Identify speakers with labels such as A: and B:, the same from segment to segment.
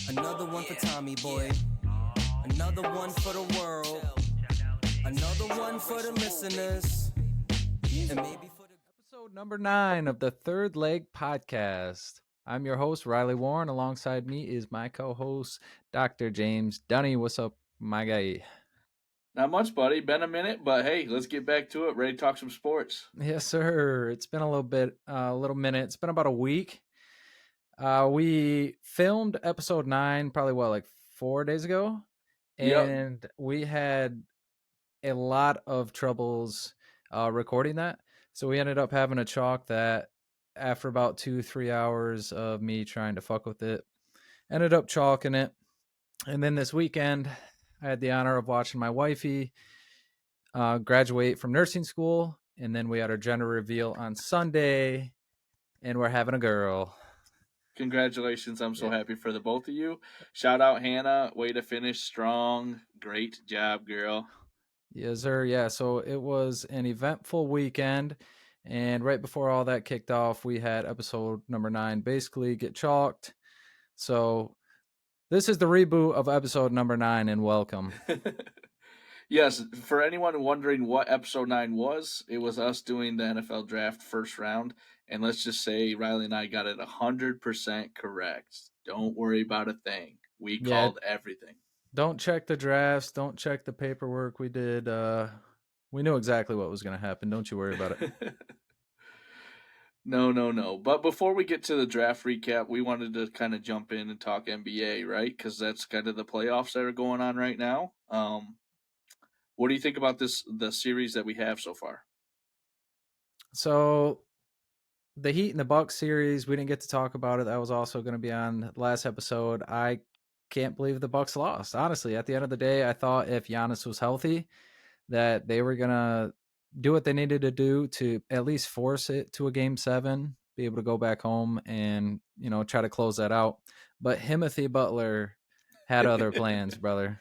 A: Another one for Tommy boy. Another one for the world. Another one for the listeners. And maybe for the
B: Episode number 9 of the Third Leg Podcast. I'm your host, Riley Warren. Alongside me is my co-host, Dr. James Dunny. What's up, my guy?
C: Not much, buddy. Been a minute, but hey, let's get back to it. Ready to talk some sports.
B: Yes, sir. It's been a little minute. It's been about a week. We filmed episode 9 probably, like 4 days ago?
C: Yep.
B: And we had a lot of troubles recording that. So we ended up having to chalk that after about 2-3 hours of me trying to fuck with it. Ended up chalking it. And then this weekend, I had the honor of watching my wifey graduate from nursing school. And then we had our gender reveal on Sunday. And we're having a girl.
C: Congratulations. I'm so happy for the both of you. Shout out Hannah. Way to finish strong. Great job, girl.
B: Yes, sir. Yeah. So it was an eventful weekend. And right before all that kicked off, we had episode number 9 basically get chalked. So this is the reboot of episode number 9, and welcome.
C: Yes, for anyone wondering what episode 9 was, it was us doing the NFL draft first round. And let's just say Riley and I got it 100% correct. Don't worry about a thing. We called everything.
B: Don't check the drafts. Don't check the paperwork we did. We knew exactly what was going to happen. Don't you worry about it.
C: No. But before we get to the draft recap, we wanted to kind of jump in and talk NBA, right? Because that's kind of the playoffs that are going on right now. What do you think about the series that we have so far?
B: So the Heat and the Bucks series, we didn't get to talk about it. That was also going to be on the last episode. I can't believe the Bucks lost. Honestly, at the end of the day, I thought if Giannis was healthy, that they were going to do what they needed to do to at least force it to a game 7, be able to go back home and, try to close that out. But Timothy Butler had other plans, brother.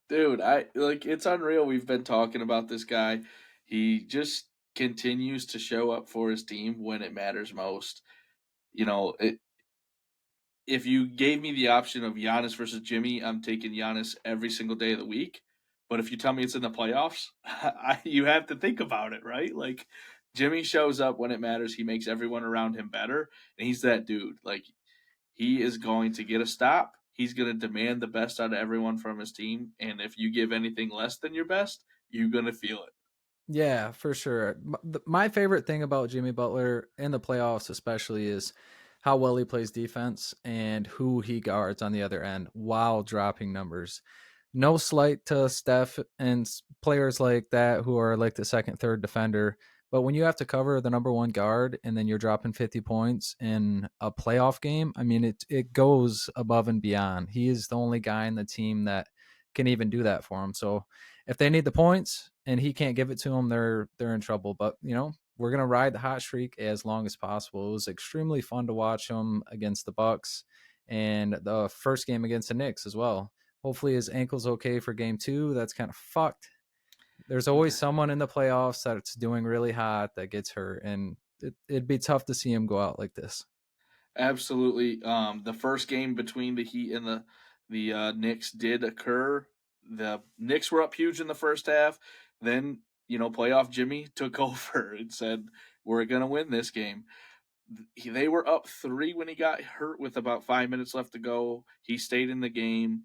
C: Dude, it's unreal. We've been talking about this guy. He just continues to show up for his team when it matters most. If you gave me the option of Giannis versus Jimmy, I'm taking Giannis every single day of the week. But if you tell me it's in the playoffs, you have to think about it, right? Like, Jimmy shows up when it matters. He makes everyone around him better, and he's that dude. Like, he is going to get a stop. He's going to demand the best out of everyone from his team, and if you give anything less than your best, you're going to feel it.
B: Yeah, for sure. My favorite thing about Jimmy Butler in the playoffs especially is how well he plays defense and who he guards on the other end while dropping numbers. No slight to Steph and players like that who are like the second, third defender. But when you have to cover the number 1 guard and then you're dropping 50 points in a playoff game, I mean, it goes above and beyond. He is the only guy in the team that can even do that for him. So if they need the points and he can't give it to them, they're in trouble. But, we're going to ride the hot streak as long as possible. It was extremely fun to watch him against the Bucks and the first game against the Knicks as well. Hopefully his ankle's okay for game 2. That's kind of fucked. There's always someone in the playoffs that's doing really hot that gets hurt, and it'd be tough to see him go out like this.
C: Absolutely. The first game between the Heat and the Knicks did occur. The Knicks were up huge in the first half. Then, playoff Jimmy took over and said, "We're going to win this game." They were up 3 when he got hurt with about 5 minutes left to go. He stayed in the game,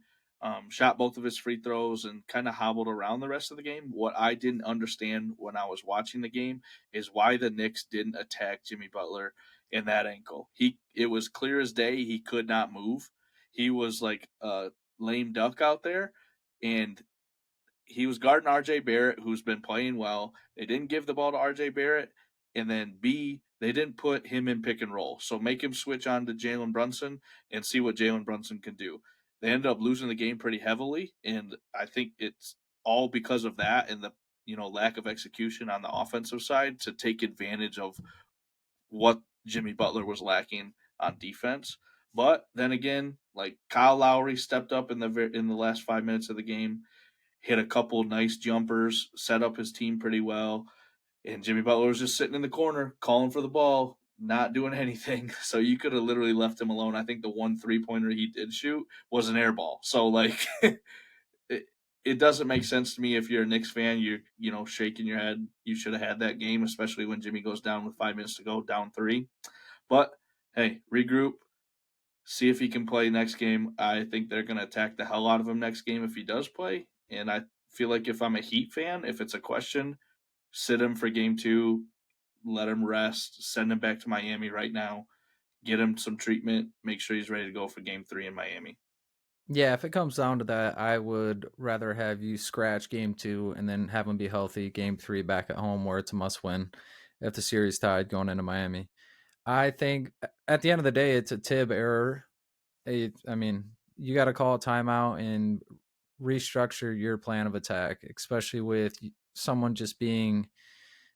C: shot both of his free throws, and kind of hobbled around the rest of the game. What I didn't understand when I was watching the game is why the Knicks didn't attack Jimmy Butler in that ankle. It was clear as day he could not move. He was like a lame duck out there, and he was guarding RJ Barrett, who's been playing well. They didn't give the ball to RJ Barrett, and then B, they didn't put him in pick and roll. So make him switch on to Jalen Brunson and see what Jalen Brunson can do. They ended up losing the game pretty heavily, and I think it's all because of that and the lack of execution on the offensive side to take advantage of what Jimmy Butler was lacking on defense. But then again, like Kyle Lowry stepped up in the last 5 minutes of the game, hit a couple nice jumpers, set up his team pretty well, and Jimmy Butler was just sitting in the corner calling for the ball, not doing anything. So you could have literally left him alone. I think the one 3-pointer he did shoot was an air ball. So like it, it doesn't make sense to me if you're a Knicks fan. You're shaking your head. You should have had that game, especially when Jimmy goes down with 5 minutes to go, down 3. But hey, regroup, see if he can play next game. I think they're going to attack the hell out of him next game if he does play. And I feel like if I'm a Heat fan, if it's a question, sit him for game 2, let him rest, send him back to Miami right now, get him some treatment, make sure he's ready to go for game 3 in Miami.
B: Yeah, if it comes down to that, I would rather have you scratch game 2 and then have him be healthy game 3 back at home where it's a must win if the series tied going into Miami. I think at the end of the day, it's a Tib error. I mean, you got to call a timeout and restructure your plan of attack, especially with someone just being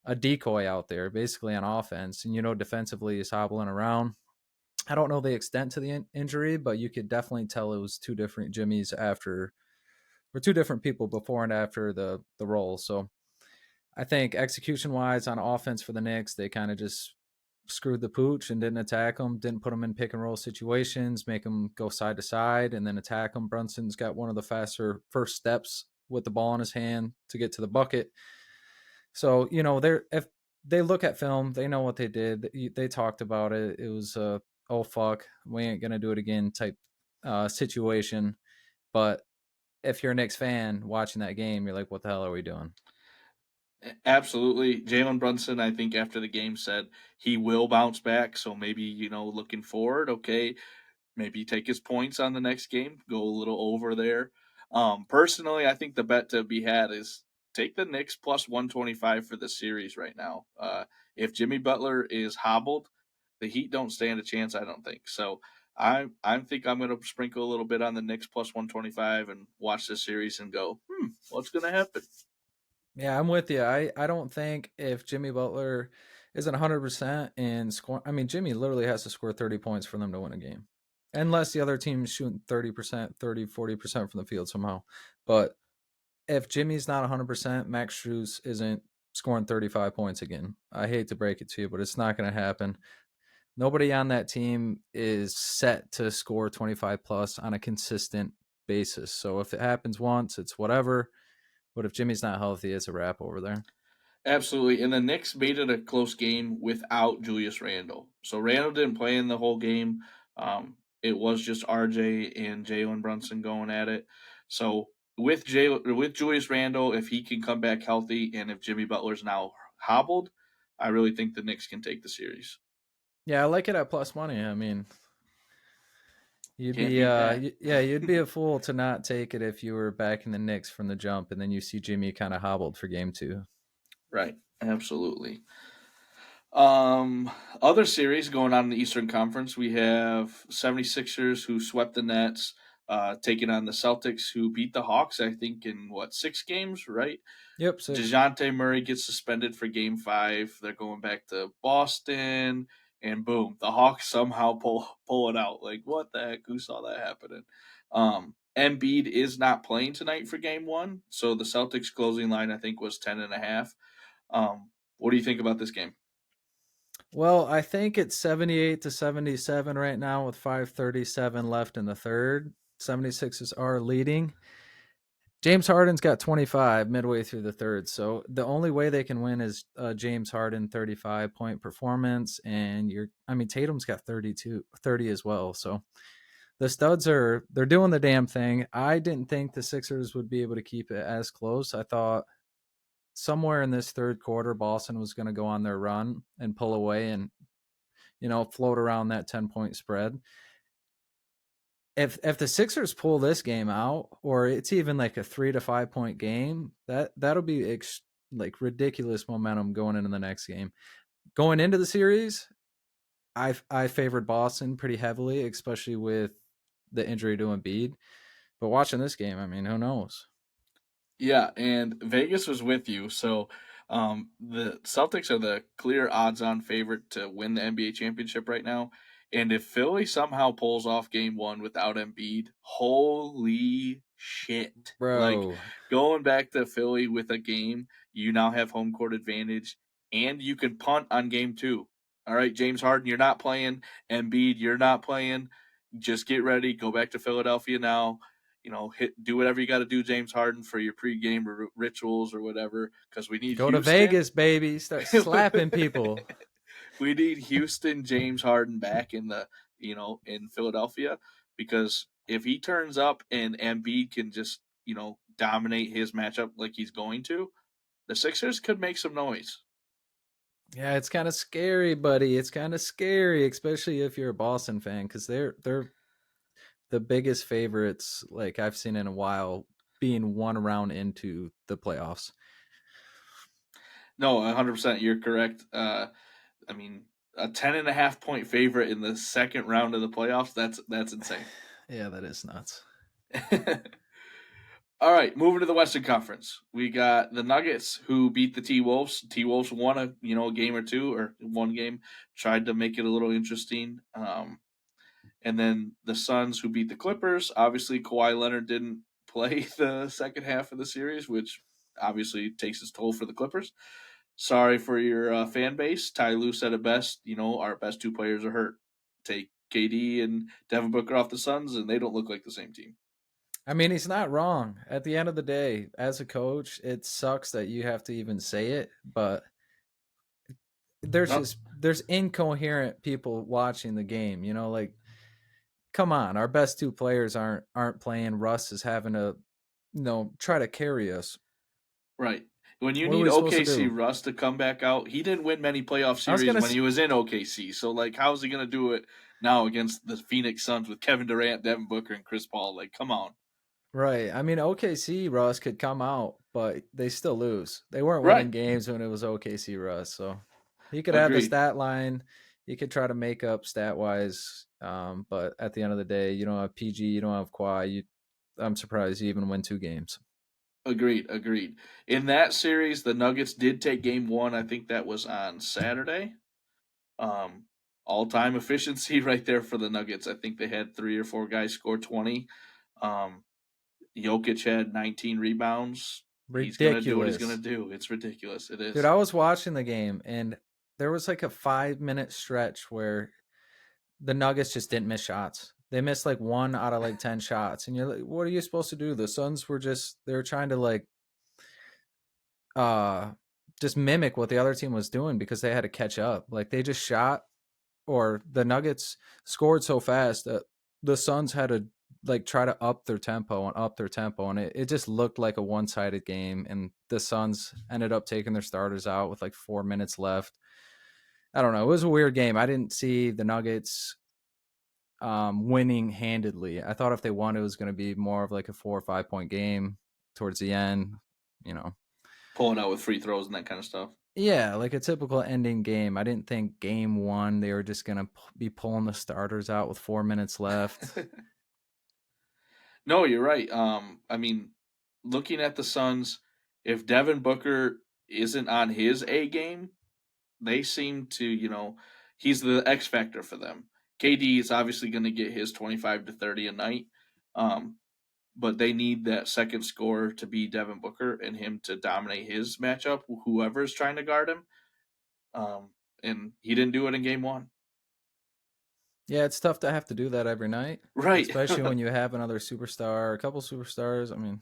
B: a decoy out there, basically on offense. And defensively is hobbling around. I don't know the extent to the injury, but you could definitely tell it was two different Jimmys or two different people before and after the roll. So I think execution wise on offense for the Knicks, they kind of just screwed the pooch and didn't attack him, didn't put him in pick and roll situations, make him go side to side and then attack him. Brunson's got one of the faster first steps with the ball in his hand to get to the bucket. So, if they look at film, they know what they did. They talked about it. It was oh fuck, we ain't gonna do it again type situation. But if you're a Knicks fan watching that game, you're like, what the hell are we doing?
C: Absolutely. Jalen Brunson, I think after the game said he will bounce back. So maybe, looking forward, okay, maybe take his points on the next game, go a little over there. Personally, I think the bet to be had is take the Knicks plus 125 for the series right now. If Jimmy Butler is hobbled, the Heat don't stand a chance, I don't think. So I think I'm going to sprinkle a little bit on the Knicks plus 125 and watch this series and go, what's going to happen?
B: Yeah, I'm with you. I don't think if Jimmy Butler isn't 100% and score, I mean, Jimmy literally has to score 30 points for them to win a game. Unless the other team's shooting 30%, 40% from the field somehow. But if Jimmy's not 100%, Max Strus isn't scoring 35 points again. I hate to break it to you, but it's not going to happen. Nobody on that team is set to score 25 plus on a consistent basis. So if it happens once, it's whatever. But if Jimmy's not healthy, it's a wrap over there.
C: Absolutely. And the Knicks made it a close game without Julius Randle. So Randle didn't play in the whole game. It was just RJ and Jalen Brunson going at it. So with Julius Randle, if he can come back healthy and if Jimmy Butler's now hobbled, I really think the Knicks can take the series.
B: Yeah, I like it at plus money. I mean, you'd
C: Can't
B: be
C: beat that.
B: you'd be a fool to not take it if you were backing the Knicks from the jump and then you see Jimmy kind of hobbled for game 2.
C: Right. Absolutely. Other series going on in the Eastern Conference, we have 76ers who swept the Nets, taking on the Celtics who beat the Hawks, I think, in 6 games, right?
B: Yep, 6.
C: DeJounte Murray gets suspended for game 5. They're going back to Boston, and boom, the Hawks somehow pull it out. Like, what the heck? Who saw that happening? Embiid is not playing tonight for game 1, so the Celtics closing line, I think, was 10.5. What do you think about this game?
B: Well, I think it's 78-77 right now with 5:37 left in the third. 76ers are leading. James Harden's got 25 midway through the third. So the only way they can win is James Harden 35-point performance and Tatum's got 30 as well. So the studs they're doing the damn thing. I didn't think the Sixers would be able to keep it as close. I thought somewhere in this third quarter, Boston was going to go on their run and pull away and, float around that 10-point spread. If the Sixers pull this game out, or it's even like a 3 to 5 point game, that'll be like ridiculous momentum going into the next game. Going into the series, I favored Boston pretty heavily, especially with the injury to Embiid. But watching this game, I mean, who knows?
C: Yeah, and Vegas was with you. So the Celtics are the clear odds-on favorite to win the NBA championship right now. And if Philly somehow pulls off game 1 without Embiid, holy shit. Like,
B: Bro,
C: going back to Philly with a game, you now have home court advantage and you can punt on game 2. All right, James Harden, you're not playing. Embiid, you're not playing. Just get ready. Go back to Philadelphia now. Do whatever you got to do, James Harden, for your pregame rituals or whatever, because we need
B: Go to
C: Houston.
B: Vegas, baby. Start slapping people.
C: We need Houston James Harden back in Philadelphia, because if he turns up and Embiid can just dominate his matchup like he's going to, the Sixers could make some noise.
B: Yeah, it's kind of scary, buddy. It's kind of scary, especially if you're a Boston fan, because they're the biggest favorites like I've seen in a while, being one round into the playoffs.
C: No, 100%. You're correct. I mean, a 10.5 point favorite in the second round of the playoffs. That's insane.
B: Yeah, that is nuts.
C: All right, moving to the Western Conference, we got the Nuggets who beat the T-Wolves. T-Wolves won a game or two, or one game, tried to make it a little interesting. And then the Suns who beat the Clippers. Obviously, Kawhi Leonard didn't play the second half of the series, which obviously takes its toll for the Clippers. Sorry for your fan base. Ty Lue said it best. Our best two players are hurt. Take KD and Devin Booker off the Suns, and they don't look like the same team.
B: I mean, he's not wrong. At the end of the day, as a coach, it sucks that you have to even say it, but there's incoherent people watching the game. Like, come on, our best two players aren't playing. Russ is having to, try to carry us.
C: Right. When you
B: What are
C: need
B: we supposed to
C: OKC
B: do?
C: Russ to come back out, he didn't win many playoff
B: I was
C: series
B: gonna
C: when he was in OKC. So, like, how's he going to do it now against the Phoenix Suns with Kevin Durant, Devin Booker, and Chris Paul? Like, come on.
B: Right. I mean, OKC Russ could come out, but they still lose. They weren't winning
C: Right.
B: games when it was OKC Russ. So he could have the
C: Agreed.
B: stat line. He could try to make up stat wise. But at the end of the day, you don't have PG, you don't have Kawhi. I'm surprised you even win 2 games.
C: Agreed. In that series, the Nuggets did take game one. I think that was on Saturday. Um, All-time efficiency right there for the Nuggets. I think they had 3 or 4 guys score 20. Um, Jokic had 19 rebounds. He's going to do what he's going to
B: Ridiculous.
C: do. It's ridiculous. It
B: Dude,
C: is.
B: I was watching the game and there was like a 5-minute stretch where the Nuggets just didn't miss shots. They missed like 1 out of like 10 shots. And you're like, what are you supposed to do? The Suns they were trying to like uh just mimic what the other team was doing because they had to catch up. Like they just shot, or the Nuggets scored so fast that the Suns had to like try to up their tempo, and it just looked like a one-sided game, and the Suns ended up taking their starters out with like 4 minutes left. I don't know. It was a weird game. I didn't see the Nuggets winning handedly. I thought if they won, it was going to be more of like a 4 or 5 point game towards the end, you know.
C: Pulling out with free throws and that kind of stuff.
B: Yeah, like a typical ending game. I didn't think game 1 they were just going to be pulling the starters out with 4 minutes left.
C: No, you're right. I mean, looking at the Suns, if Devin Booker isn't on his A game, they seem to, he's the X factor for them. KD is obviously going to get his 25 to 30 a night, but they need that second scorer to be Devin Booker and him to dominate his matchup, whoever's trying to guard him. And he didn't do it in game 1.
B: Yeah, it's tough to have to do that every night,
C: Right.
B: especially when you have another superstar, a couple superstars. I mean,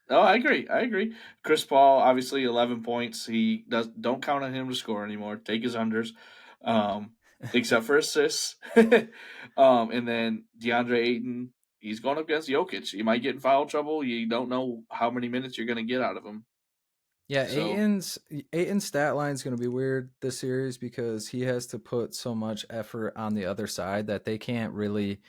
C: Oh, I agree. Chris Paul, obviously 11 points. Don't count on him to score anymore. Take his unders, except for assists. And then DeAndre Ayton, he's going up against Jokic. He might get in foul trouble. You don't know how many minutes you're going to get out of him.
B: yeah,
C: So
B: Aiton's stat line is going to be weird this series because he has to put so much effort on the other side that they can't really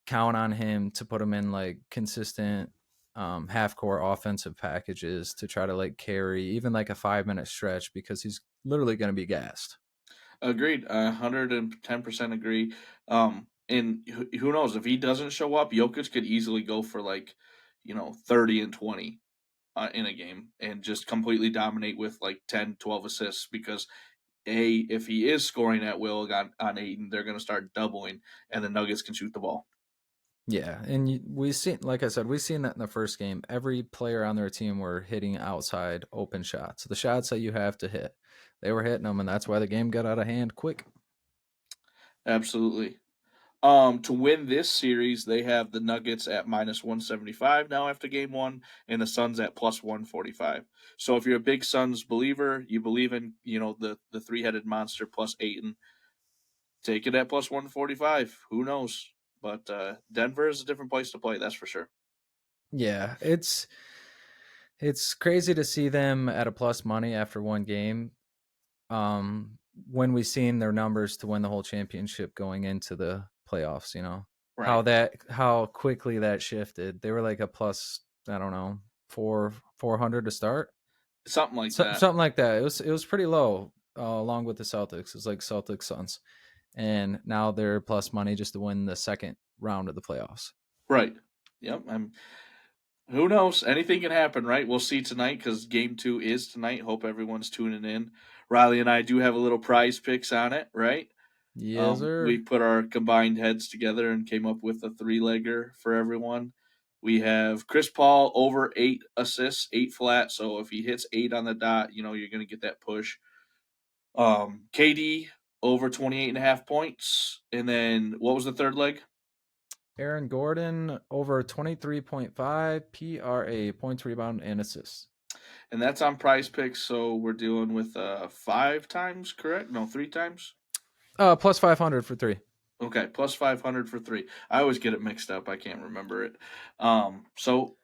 B: count on him to put him in like consistent half court offensive packages to try to like carry even like a 5-minute stretch because he's literally going to be gassed.
C: agreed, 110% agree. And who knows if he doesn't show up, Jokic could easily go for 30 and 20. In a game and just completely dominate with like 10, 12 assists because if he is scoring at will on Ayton, they're going to start doubling and the Nuggets can shoot the ball.
B: Yeah, and we seen, like I said, we seen that in the first game. Every player on their team were hitting outside open shots. The shots that you have to hit, they were hitting them, and that's why the game got out of hand quick.
C: Absolutely. To win this series, they have the Nuggets at -175 now after game one, and the Suns at +145. So if you're a big Suns believer, you believe in the 3-headed monster plus Aiton, take it at +145. Who knows? But Denver is a different place to play, that's for sure.
B: Yeah, it's crazy to see them at a plus money after one game. When we seen their numbers to win the whole championship going into the playoffs,
C: Right.
B: how quickly that shifted. They were like a plus, I don't know, 400 to start,
C: Something like that.
B: something like that. It was pretty low, along with the Celtics. It's like Celtics Suns, and now they're plus money just to win the second round of the playoffs.
C: Right. Yep. Who knows? Anything can happen, right? We'll see tonight because game 2 is tonight. Hope everyone's tuning in. Riley and I do have a little prize picks on it, right?
B: Yes, sir.
C: We put our combined heads together and came up with a 3-legger for everyone. We have Chris Paul over 8 assists, 8 flat. So if he hits 8 on the dot, you're going to get that push. KD over 28.5 points. And then what was the third leg?
B: Aaron Gordon over 23.5 PRA, points, rebound, and assists.
C: And that's on prize picks. So we're dealing with 5 times, correct? No, 3 times?
B: Plus 500 for 3.
C: Okay, plus 500 for 3. I always get it mixed up. I can't remember it. So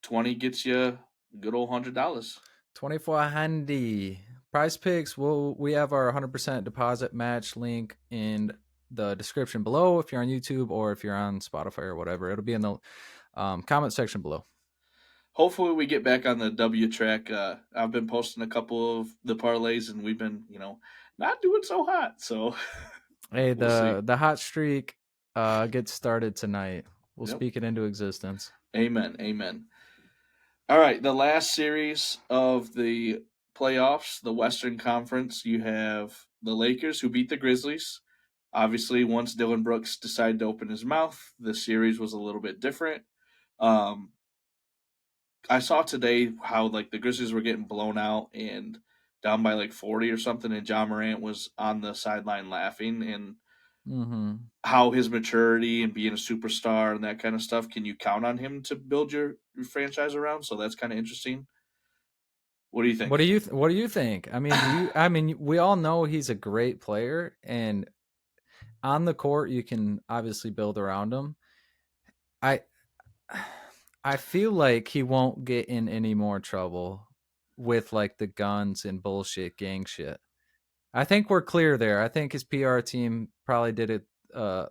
C: 20 gets you a good old $100.
B: 24 handy. Prize picks. We have our 100% deposit match link in the description below if you're on YouTube or if you're on Spotify or whatever. It'll be in the comment section below.
C: Hopefully we get back on the W track. I've been posting a couple of the parlays and we've been, not doing so hot. So
B: Hey,
C: we'll
B: the hot streak gets started tonight. We'll
C: Yep.
B: speak it into existence.
C: Amen. Amen. All right, the last series of the playoffs, the Western Conference, you have the Lakers who beat the Grizzlies. Obviously, once Dylan Brooks decided to open his mouth, the series was a little bit different. I saw today how the Grizzlies were getting blown out and down by 40 or something, and John Morant was on the sideline laughing, and how his maturity and being a superstar and that kind of stuff. Can you count on him to build your franchise around? So that's kind of interesting. What do you think?
B: What do you think? I mean, we all know he's a great player, and on the court you can obviously build around him. I feel like he won't get in any more trouble with the guns and bullshit gang shit. I think we're clear there. I think his PR team probably did an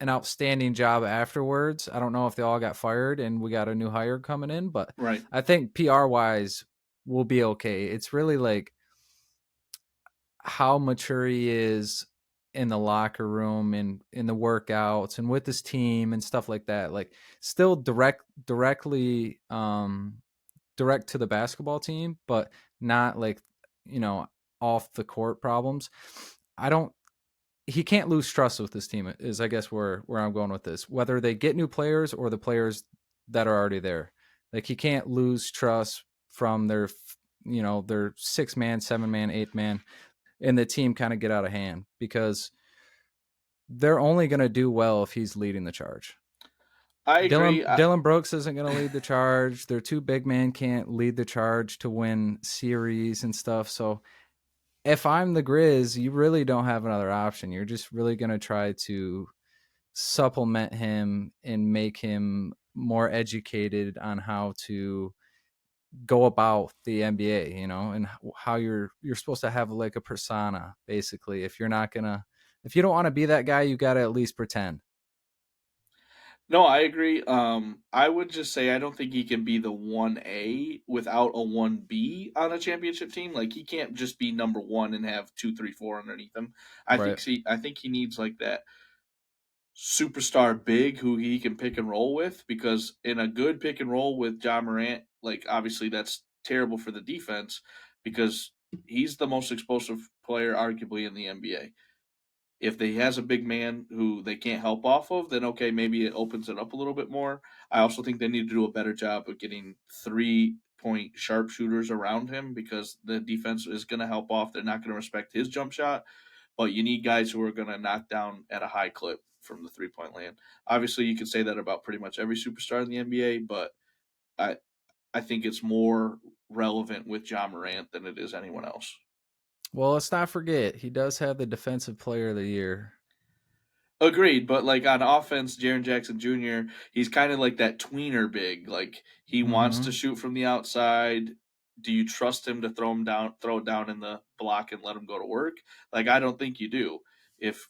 B: outstanding job afterwards. I don't know if they all got fired and we got a new hire coming in, but
C: Right.
B: I think PR wise we'll be okay. It's really how mature he is in the locker room and in the workouts and with his team and stuff like that. Still directly direct to the basketball team, but not off the court problems. He can't lose trust with this team is I guess where I'm going with this. Whether they get new players or the players that are already there. He can't lose trust from their 6-man, 7-man, 8-man, and the team kind of get out of hand because they're only going to do well if he's leading the charge.
C: I agree.
B: Dylan Brooks isn't going to lead the charge. Their 2 big men can't lead the charge to win series and stuff. So if I'm the Grizz, you really don't have another option. You're just really going to try to supplement him and make him more educated on how to go about the NBA, and how you're supposed to have a persona, basically. If you don't want to be that guy, you got to at least pretend.
C: No, I agree. I would just say I don't think he can be the 1A without a 1B on a championship team. He can't just be number 1 and have 2, 3, 4 underneath him. I think he needs that superstar big who he can pick and roll with, because in a good pick and roll with John Morant, obviously that's terrible for the defense because he's the most explosive player arguably in the NBA. If he has a big man who they can't help off of, then okay, maybe it opens it up a little bit more. I also think they need to do a better job of getting 3-point sharpshooters around him because the defense is going to help off. They're not going to respect his jump shot, but you need guys who are going to knock down at a high clip from the 3-point land. Obviously, you can say that about pretty much every superstar in the NBA, but I I think it's more relevant with Ja Morant than it is anyone else.
B: Well, let's not forget he does have the Defensive Player of the Year.
C: Agreed, but like on offense, Jaren Jackson Jr., he's kind of like that tweener big. Like he wants to
B: Mm-hmm.
C: shoot from the outside. Do you trust him to throw it down in the block and let him go to work? Like I don't think you do. If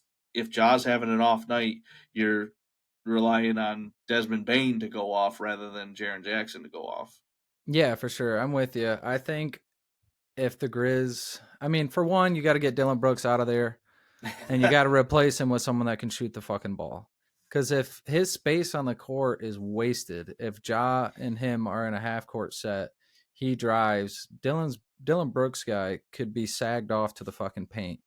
C: Ja's having an off night, you're relying on Desmond Bain to go off rather than Jaren Jackson to go off.
B: Yeah, for sure. I'm with you. I think if the Grizz, I mean, for one, you got to get Dylan Brooks out of there. And you got to replace him with someone that can shoot the fucking ball. Because if his space on the court is wasted, if Ja and him are in a half court set, he drives. Dylan Brooks guy could be sagged off to the fucking paint.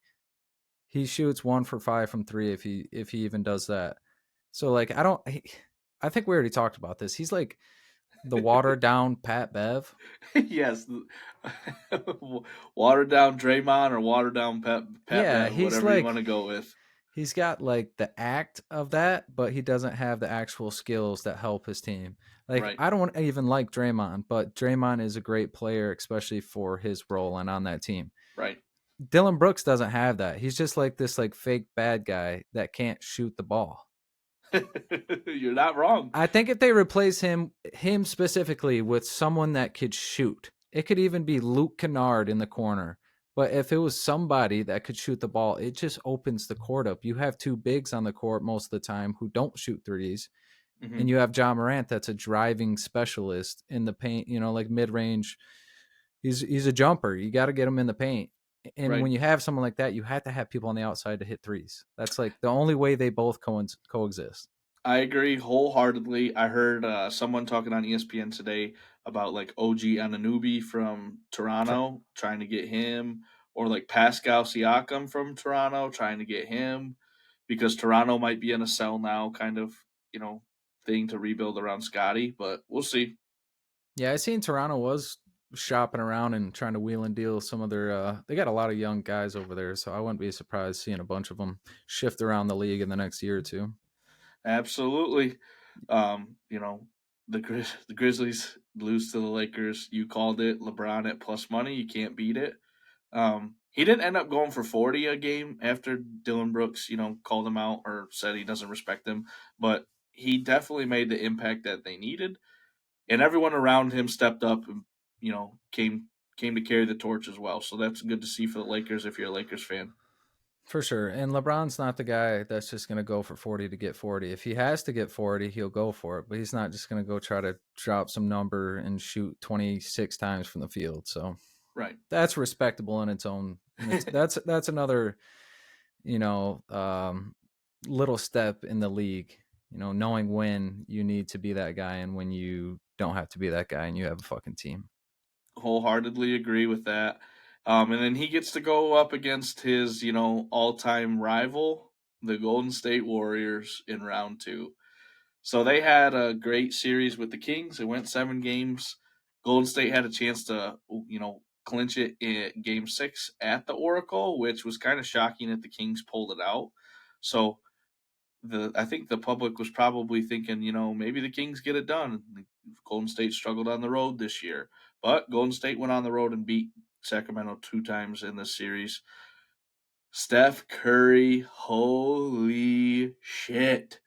B: He shoots 1 for 5 from three if he even does that. So like I think we already talked about this. He's like the watered down Pat Bev.
C: Yes, watered down Draymond or watered down Pat
B: Yeah,
C: Bev,
B: he's
C: whatever you
B: like
C: want to go with.
B: he's got like the act of that, but he doesn't have the actual skills that help his team. Like
C: Right,
B: I don't even like Draymond, but Draymond is a great player, especially for his role and on that team.
C: right.
B: Dylan Brooks doesn't have that. He's just like this like fake bad guy that can't shoot the ball.
C: You're not wrong.
B: I think if they replace him specifically with someone that could shoot, it could even be Luke Kennard in the corner. But if it was somebody that could shoot the ball, it just opens the court up. You have two bigs on the court most of the time who don't shoot threes, and
C: Hmm.
B: you have Ja Morant that's a driving specialist in the paint. Like mid range. He's a jumper. You got to get him in the paint. And
C: Right.
B: when you have someone like that, you have to have people on the outside to hit threes. That's like the only way they both coexist.
C: I agree wholeheartedly. I heard someone talking on ESPN today about like OG Anunoby from Toronto, trying to get him, or like Pascal Siakam from Toronto, trying to get him, because Toronto might be in a sell now kind of, you know, thing to rebuild around Scotty, but we'll see.
B: Yeah, I seen Toronto was shopping around and trying to wheel and deal some of their. They got a lot of young guys over there, so I wouldn't be surprised seeing a bunch of them shift around the league in the next year or two.
C: Absolutely. You know, the Grizzlies lose to the Lakers. You called it. LeBron at plus money. You can't beat it. He didn't end up going for 40 a game after Dylan Brooks, called him out or said he doesn't respect him, but he definitely made the impact that they needed, and everyone around him stepped up and came to carry the torch as well. So that's good to see for the Lakers if you're a Lakers fan.
B: For sure. And LeBron's not the guy that's just going to go for 40 to get 40. If he has to get 40, he'll go for it, but he's not just going to go try to drop some number and shoot 26 times from the field. So
C: Right.
B: that's respectable in its own. That's another, you know, little step in the league, knowing when you need to be that guy and when you don't have to be that guy and you have a fucking team.
C: Wholeheartedly agree with that. And then he gets to go up against his, all-time rival, the Golden State Warriors, in round two. So they had a great series with the Kings. It went 7 games. Golden State had a chance to, clinch it in Game 6 at the Oracle, which was kind of shocking that the Kings pulled it out. So I think the public was probably thinking, maybe the Kings get it done. Golden State struggled on the road this year, but Golden State went on the road and beat Sacramento 2 times in this series. Steph Curry, holy shit.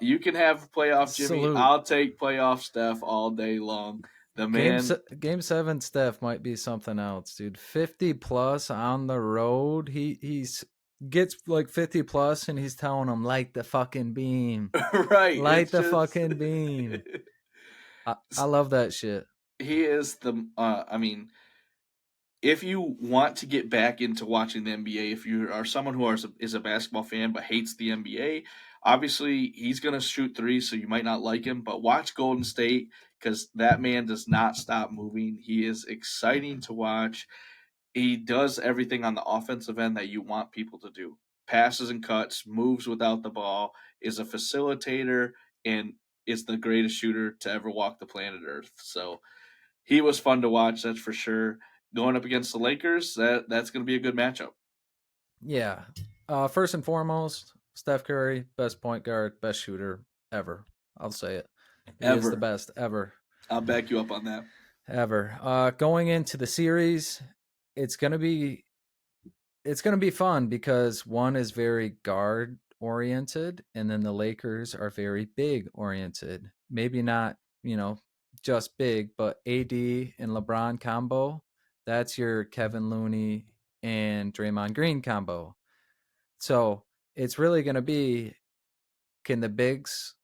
C: You can have playoff Jimmy.
B: Salute.
C: I'll take playoff Steph all day long. The man,
B: Game 7 Steph might be something else, dude. 50 plus on the road. He's gets like 50 plus and he's telling them light the fucking beam.
C: right?
B: Light the fucking beam. I love that shit.
C: He is the. I mean, if you want to get back into watching the NBA, if you are someone who is a basketball fan but hates the NBA, obviously he's going to shoot threes, so you might not like him. But watch Golden State because that man does not stop moving. He is exciting to watch. He does everything on the offensive end that you want people to do. passes and cuts, moves without the ball, is a facilitator, and is the greatest shooter to ever walk the planet Earth. So he was fun to watch, that's for sure. Going up against the Lakers, that's going to be a good matchup.
B: Yeah. First and foremost, Steph Curry, best point guard, best shooter ever. I'll say it. He is the best ever.
C: I'll back you up on that.
B: Ever. Going into the series, it's gonna be fun because one is very guard oriented, and then the Lakers are very big oriented. Maybe not, just big, but AD and LeBron combo. That's your Kevin Looney and Draymond Green combo. So it's really going to be, can the bigs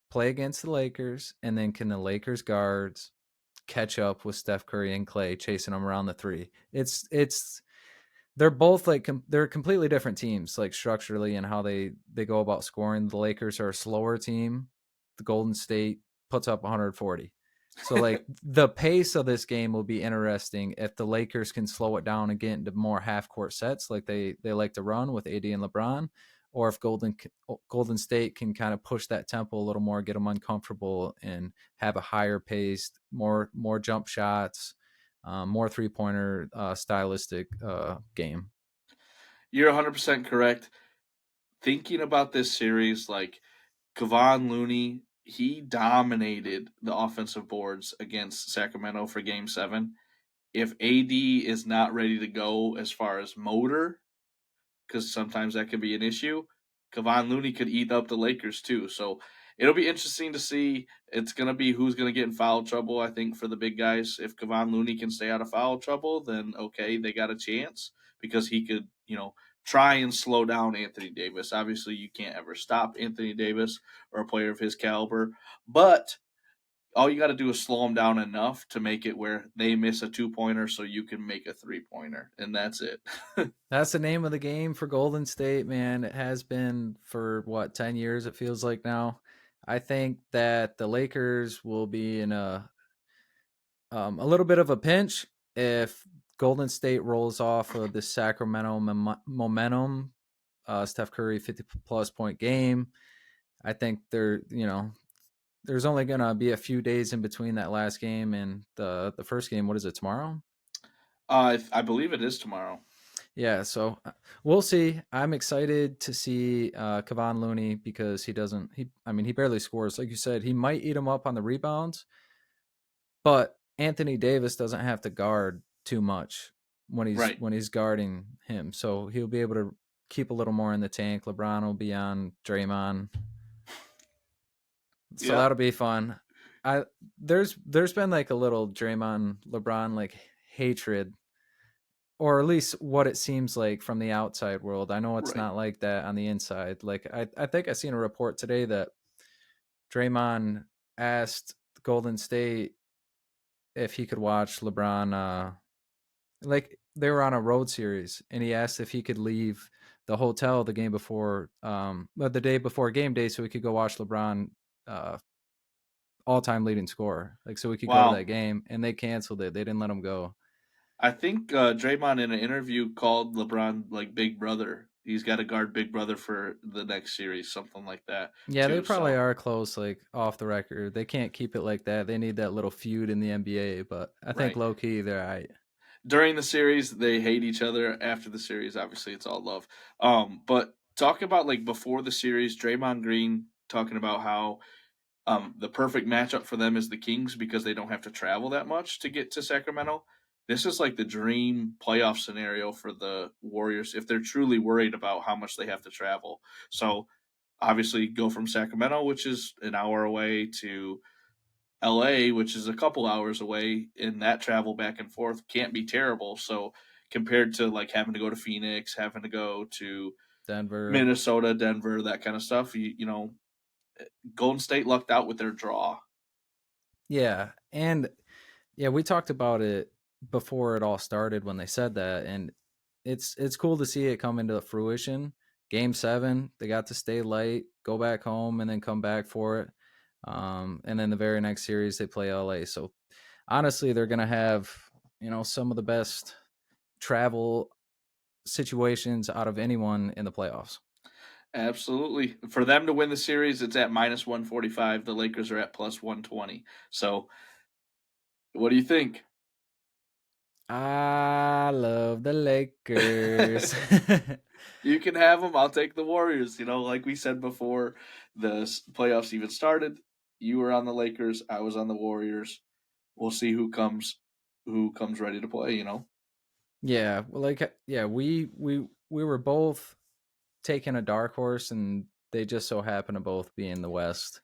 B: play against the Lakers, and then can the Lakers guards catch up with Steph Curry and Clay chasing them around the three? It's they're both like they're completely different teams, like structurally and how they go about scoring. The Lakers are a slower team. The Golden State puts up 140. So like the pace of this game will be interesting if the Lakers can slow it down and get into more half court sets like they like to run with AD and LeBron, or if Golden State can kind of push that tempo a little more, get them uncomfortable, and have a higher paced, more jump shots, more 3-pointer stylistic game.
C: You're 100% correct. Thinking about this series, like Kevon Looney, he dominated the offensive boards against Sacramento for Game 7. If AD is not ready to go as far as motor, because sometimes that could be an issue, Kevon Looney could eat up the Lakers too. So it'll be interesting to see. It's going to be who's going to get in foul trouble, I think, for the big guys. If Kevon Looney can stay out of foul trouble, then okay, they got a chance because he could, try and slow down Anthony Davis. Obviously, you can't ever stop Anthony Davis or a player of his caliber, but all you got to do is slow them down enough to make it where they miss a 2-pointer so you can make a 3-pointer, and that's it.
B: That's the name of the game for Golden State, man. It has been for 10 years it feels like now. I think that the Lakers will be in a little bit of a pinch if Golden State rolls off of the Sacramento momentum, Steph Curry 50-plus point game. I think there's only going to be a few days in between that last game and the first game. What is it, tomorrow?
C: I believe it is tomorrow.
B: Yeah, so we'll see. I'm excited to see Kevon Looney because he barely scores. Like you said, he might eat him up on the rebounds, but Anthony Davis doesn't have to guard too much when he's guarding him. So he'll be able to keep a little more in the tank. LeBron will be on Draymond. So that'll be fun. There's been like a little Draymond LeBron like hatred, or at least what it seems like from the outside world. I know it's not like that on the inside. Like I think I seen a report today that Draymond asked Golden State if he could watch LeBron. Like they were on a road series, and he asked if he could leave the hotel the game before, the day before game day, so he could go watch LeBron, all-time leading scorer. Like so we could go to that game, and they canceled it. They didn't let him go.
C: I think Draymond in an interview called LeBron like Big Brother. He's got to guard Big Brother for the next series, something like that.
B: Yeah, they probably are close, like off the record. They can't keep it like that. They need that little feud in the NBA, but I think low key they're all right.
C: During the series, they hate each other. After the series, obviously, it's all love. But talk about like before the series, Draymond Green talking about how the perfect matchup for them is the Kings because they don't have to travel that much to get to Sacramento. This is like the dream playoff scenario for the Warriors if they're truly worried about how much they have to travel. So obviously go from Sacramento, which is an hour away, to LA, which is a couple hours away, and that travel back and forth can't be terrible. So compared to like having to go to Phoenix, having to go to
B: Denver,
C: Minnesota, Denver, that kind of stuff, Golden State lucked out with their draw.
B: Yeah, and we talked about it before it all started when they said that, and it's cool to see it come into fruition. Game 7, they got to stay late, go back home, and then come back for it. And then the very next series they play LA. So honestly, they're gonna have some of the best travel situations out of anyone in the playoffs.
C: Absolutely. For them to win the series, it's at minus 145. The Lakers are at plus 120. So, what do you think?
B: I love the Lakers.
C: You can have them. I'll take the Warriors. Like we said before the playoffs even started, you were on the Lakers. I was on the Warriors. We'll see who comes ready to play.
B: Yeah, we were both taking a dark horse, and they just so happen to both be in the West.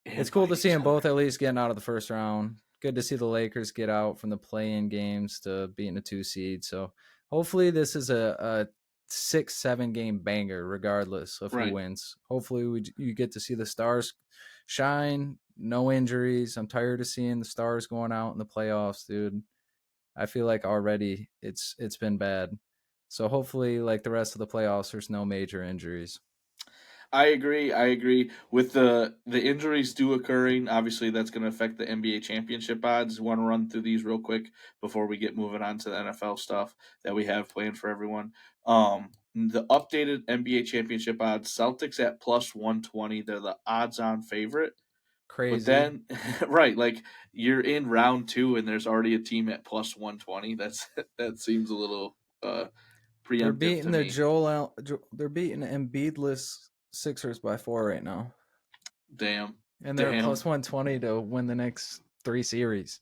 B: It's cool to see them both at least getting out of the first round. Good to see the Lakers get out from the play-in games to being a 2 seed. So hopefully this is a 6-7 game banger, regardless of who wins. Hopefully you get to see the Stars shine, no injuries. I'm tired of seeing the Stars going out in the playoffs, dude. I feel like already it's been bad. So hopefully, like the rest of the playoffs, there's no major injuries.
C: I agree. With the injuries do occurring, obviously that's going to affect the NBA championship odds. Want to run through these real quick before we get moving on to the NFL stuff that we have planned for everyone. The updated NBA championship odds: Celtics at plus 120. They're the odds-on favorite.
B: Crazy.
C: But then, right, like you're in round 2 and there's already a team at plus 120. That seems a little preemptive.
B: They're beating
C: to me.
B: They're beating Embiidless Sixers by 4 right now.
C: Damn.
B: And they're plus 120 to win the next 3 series.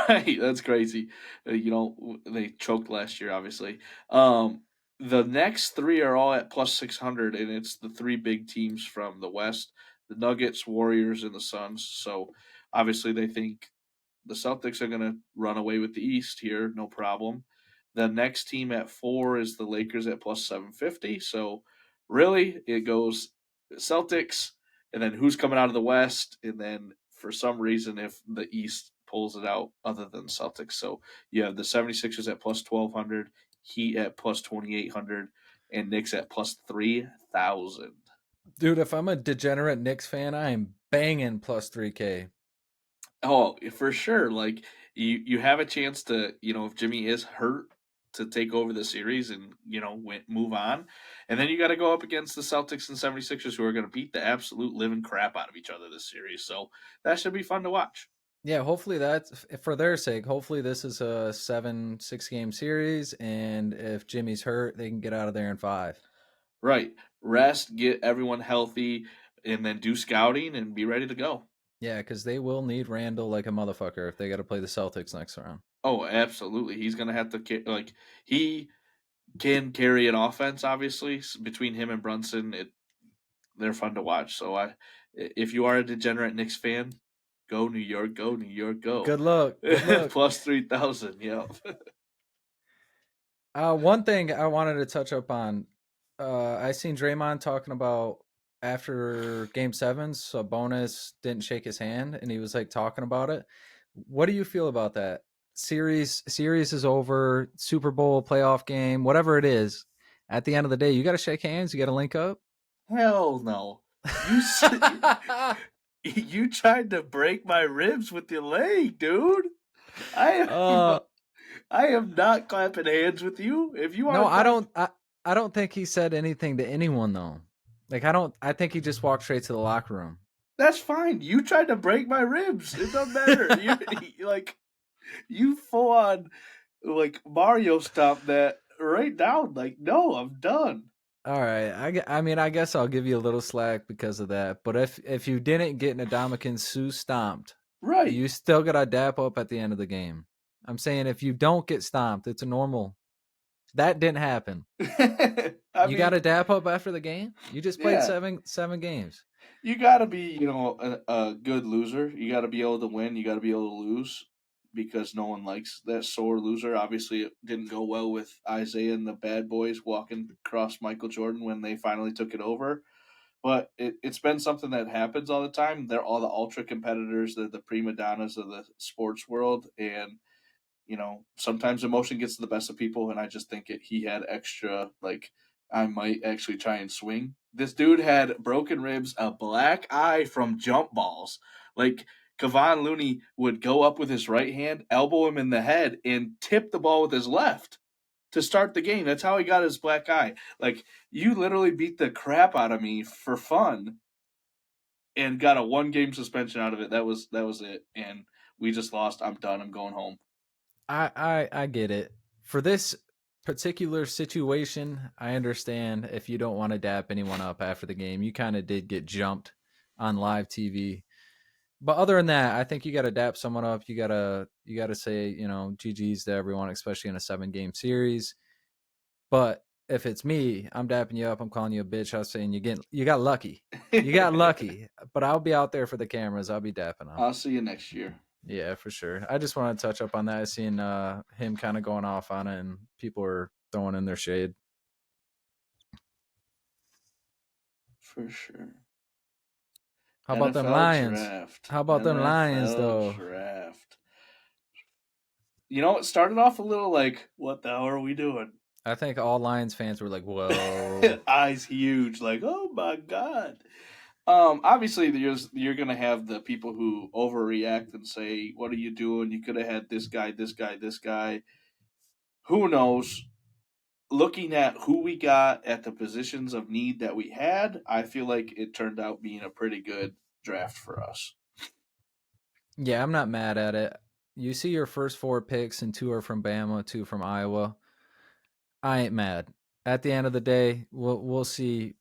C: Right, that's crazy. They choked last year, obviously. The next 3 are all at plus 600, and it's the 3 big teams from the West: the Nuggets, Warriors, and the Suns. So obviously they think the Celtics are going to run away with the East here, no problem. The next team at 4 is the Lakers at plus 750. So really, it goes Celtics, and then who's coming out of the West, and then for some reason, if the East pulls it out other than Celtics. So you have the 76ers at plus 1,200, Heat at plus 2,800, and Knicks at plus 3,000.
B: Dude, if I'm a degenerate Knicks fan, I am banging plus 3K.
C: Oh, for sure. Like you have a chance to, if Jimmy is hurt, to take over the series and, move on. And then you got to go up against the Celtics and 76ers, who are going to beat the absolute living crap out of each other this series. So that should be fun to watch.
B: Yeah, hopefully that's for their sake. Hopefully this is a 7-6 game series, and if Jimmy's hurt, they can get out of there in 5.
C: Right. Rest, get everyone healthy, and then do scouting and be ready to go.
B: Yeah, because they will need Randall like a motherfucker if they got to play the Celtics next round.
C: Oh, absolutely. He's going to have to, he can carry an offense, obviously. Between him and Brunson, they're fun to watch. So if you are a degenerate Knicks fan, go New York, go New York, go.
B: Good luck. Good luck.
C: Plus 3,000, yeah.
B: One thing I wanted to touch up on, I seen Draymond talking about after Game 7, Sabonis didn't shake his hand, and he was like talking about it. What do you feel about that? Series is over, Super Bowl playoff game, whatever it is. At the end of the day, you got to shake hands. You got to link up.
C: Hell no. You tried to break my ribs with your leg, dude. I am not clapping hands with you. If you are,
B: no, I don't think he said anything to anyone though. Like I think he just walked straight to the locker room.
C: That's fine. You tried to break my ribs. It doesn't matter. You full on Mario stomped that right down. No, I'm done.
B: All right. I guess I'll give you a little slack because of that. But if you didn't get Ndamukong Suh stomped,
C: right,
B: you still got to dap up at the end of the game. I'm saying if you don't get stomped, it's a normal. That didn't happen. You got to dap up after the game. You just played 7 games.
C: You got to be, a good loser. You got to be able to win. You got to be able to lose, because no one likes that sore loser. Obviously, it didn't go well with Isaiah and the Bad Boys walking across Michael Jordan when they finally took it over. But it's been something that happens all the time. They're all the ultra competitors. They're the prima donnas of the sports world. And, sometimes emotion gets to the best of people. And I just think he had extra, I might actually try and swing. This dude had broken ribs, a black eye from jump balls. Kevon Looney would go up with his right hand, elbow him in the head, and tip the ball with his left. to start the game. That's how he got his black eye. Like, you literally beat the crap out of me for fun and got a 1-game suspension out of it. That was it. And we just lost. I'm done. I'm going home.
B: I get it. For this particular situation, I understand if you don't want to dap anyone up after the game. You kind of did get jumped on live TV. But other than that, I think you got to dap someone up. You gotta say, you know, GG's to everyone, especially in a 7-game series. But if it's me, I'm dapping you up. I'm calling you a bitch. I was saying you got lucky. You got lucky. But I'll be out there for the cameras. I'll be dapping them.
C: I'll see you next year.
B: Yeah, for sure. I just want to touch up on that. I seen him kind of going off on it, and people are throwing in their shade.
C: For sure.
B: How about them Lions?
C: Draft.
B: How about them Lions, though?
C: Draft. You know, it started off a little like, what the hell are we doing?
B: I think all Lions fans were like, whoa.
C: Eyes huge, like, oh my God. Obviously, you're going to have the people who overreact and say, what are you doing? You could have had this guy, this guy, this guy. Who knows? Looking at who we got at the positions of need that we had, I feel like it turned out being a pretty good draft for us.
B: Yeah, I'm not mad at it. You see your first 4 picks, and 2 are from Bama, 2 from Iowa. I ain't mad. At the end of the day, we'll see.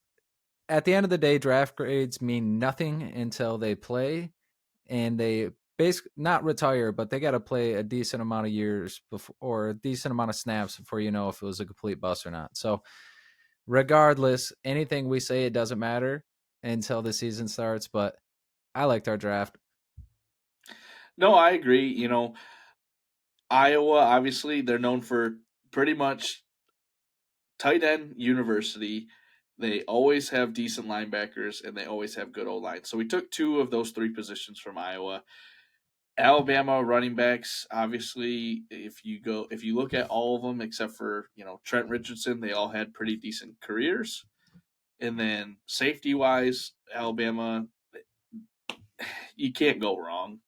B: At the end of the day, draft grades mean nothing until they play, and they basically not retire, but they got to play a decent amount of years before, or a decent amount of snaps before you know if it was a complete bust or not. So regardless, anything we say, it doesn't matter until the season starts, but I liked our draft.
C: No, I agree. You know, Iowa, obviously, they're known for pretty much tight end university. They always have decent linebackers, and they always have good O-line. So we took 2 of those 3 positions from Iowa. Alabama running backs, obviously, if you look at all of them except for, you know, Trent Richardson, they all had pretty decent careers. And then safety wise, Alabama, you can't go wrong.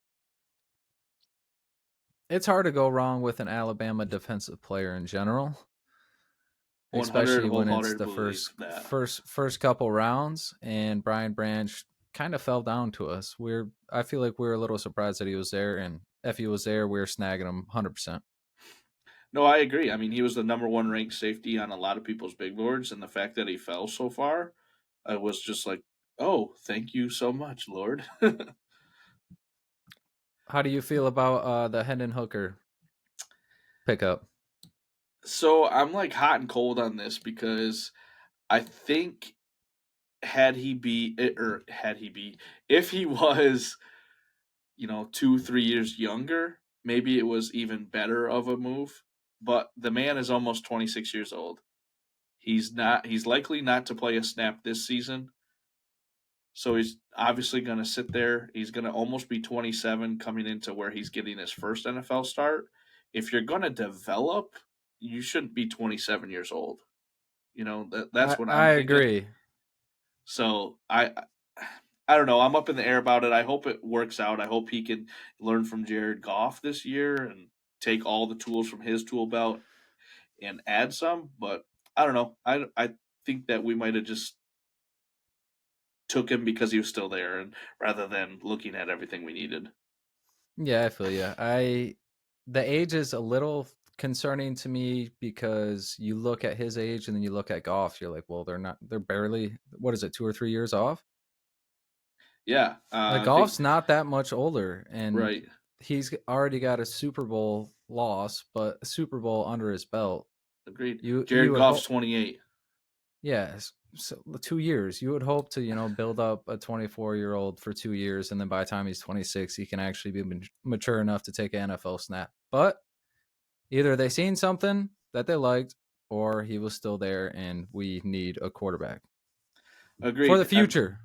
B: It's hard to go wrong with an Alabama defensive player in general, especially when it's the first couple rounds. And Brian Branch kind of fell down to us. I feel like we're a little surprised that he was there, and if he was there, we're snagging him 100%.
C: No, I agree. I mean, he was the number 1 ranked safety on a lot of people's big boards, and the fact that he fell so far, I was just like, oh, thank you so much, Lord.
B: How do you feel about the Hendon Hooker pickup?
C: So I'm like hot and cold on this because I think if he was, you know, 2-3 years younger, maybe it was even better of a move. But the man is almost 26 years old. He's likely not to play a snap this season. So he's obviously going to sit there. He's going to almost be 27 coming into where he's getting his first NFL start. If you're going to develop, you shouldn't be 27 years old. You know, that's what
B: I
C: thinking.
B: agree.
C: So I don't know. I'm up in the air about it. I hope it works out. I hope he can learn from Jared Goff this year and take all the tools from his tool belt and add some. But I don't know. I think that we might have just took him because he was still there, and rather than looking at everything we needed.
B: Yeah, I feel you. The age is a little concerning to me because you look at his age and then you look at Goff. You're like, well, they're barely, what is it, 2 or 3 years off?
C: Yeah.
B: Goff's not that much older, and
C: right.
B: He's already got a Super Bowl loss, but a Super Bowl under his belt.
C: Agreed. Jared Goff's 28.
B: Yeah, so 2 years. You would hope to, you know, build up a 24-year-old for 2 years, and then by the time he's 26, he can actually be mature enough to take an NFL snap. But either they seen something that they liked, or he was still there, and we need a quarterback.
C: Agreed.
B: For the future.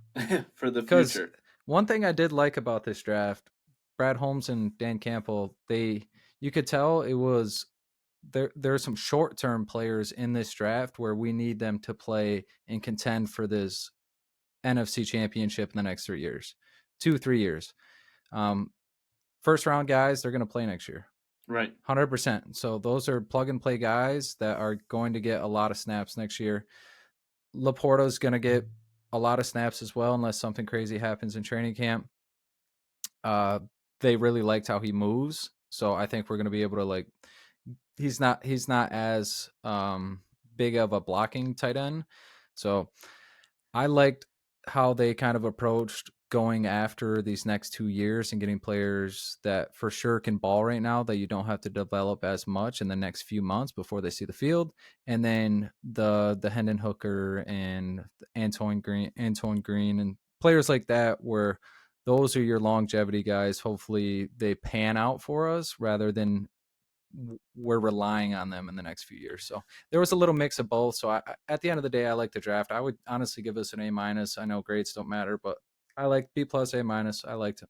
C: For the future.
B: One thing I did like about this draft, Brad Holmes and Dan Campbell, you could tell it was there are some short-term players in this draft where we need them to play and contend for this NFC championship in the next 3 years, 2-3 years. First round guys, they're going to play next year.
C: Right.
B: 100%. So those are plug and play guys that are going to get a lot of snaps next year. Laporta's going to get a lot of snaps as well, unless something crazy happens in training camp. They really liked how he moves, so I think we're going to be able to, like, he's not as big of a blocking tight end. So I liked how they kind of approached going after these next 2 years and getting players that for sure can ball right now that you don't have to develop as much in the next few months before they see the field. And then the Hendon Hooker and Antoine Green and players like that, where those are your longevity guys. Hopefully they pan out for us rather than we're relying on them in the next few years. So there was a little mix of both. So at the end of the day, I like the draft. I would honestly give us an A-. I know grades don't matter, but I like B+, A-. I liked it.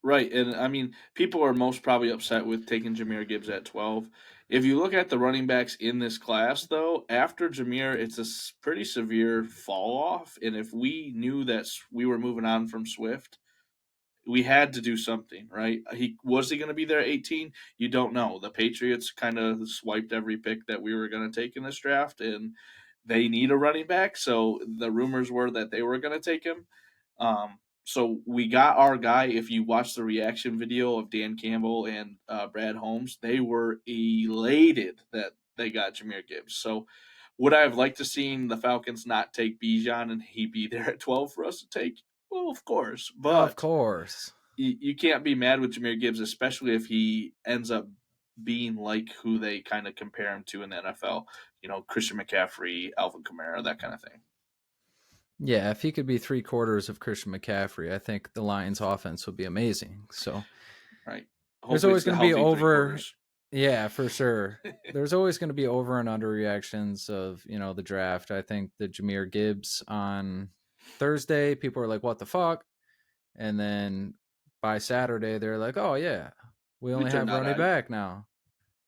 C: Right. And I mean, people are most probably upset with taking Jahmyr Gibbs at 12. If you look at the running backs in this class, though, after Jahmyr, it's a pretty severe fall off. And if we knew that we were moving on from Swift, we had to do something, right? He going to be there at 18? You don't know. The Patriots kind of swiped every pick that we were going to take in this draft, and they need a running back. So the rumors were that they were going to take him. So we got our guy. If you watch the reaction video of Dan Campbell and Brad Holmes, they were elated that they got Jahmyr Gibbs. So would I have liked to seen the Falcons not take Bijan and he be there at 12 for us to take? Well, of course,
B: Of
C: but
B: course.
C: you can't be mad with Jahmyr Gibbs, especially if he ends up being like who they kind of compare him to in the NFL. You know, Christian McCaffrey, Alvin Kamara, that kind of thing.
B: Yeah, if he could be 3/4 of Christian McCaffrey, I think the Lions offense would be amazing. So
C: Right.
B: there's
C: Hopefully
B: always
C: it's the
B: going to be
C: healthy
B: over.
C: three-quarters.
B: Yeah, for sure. There's always going to be over and under reactions of, the draft. I think the Jahmyr Gibbs on Thursday, people are like, what the fuck? And then by Saturday, they're like, oh, yeah, we only have
C: turned out
B: running
C: right.
B: back now.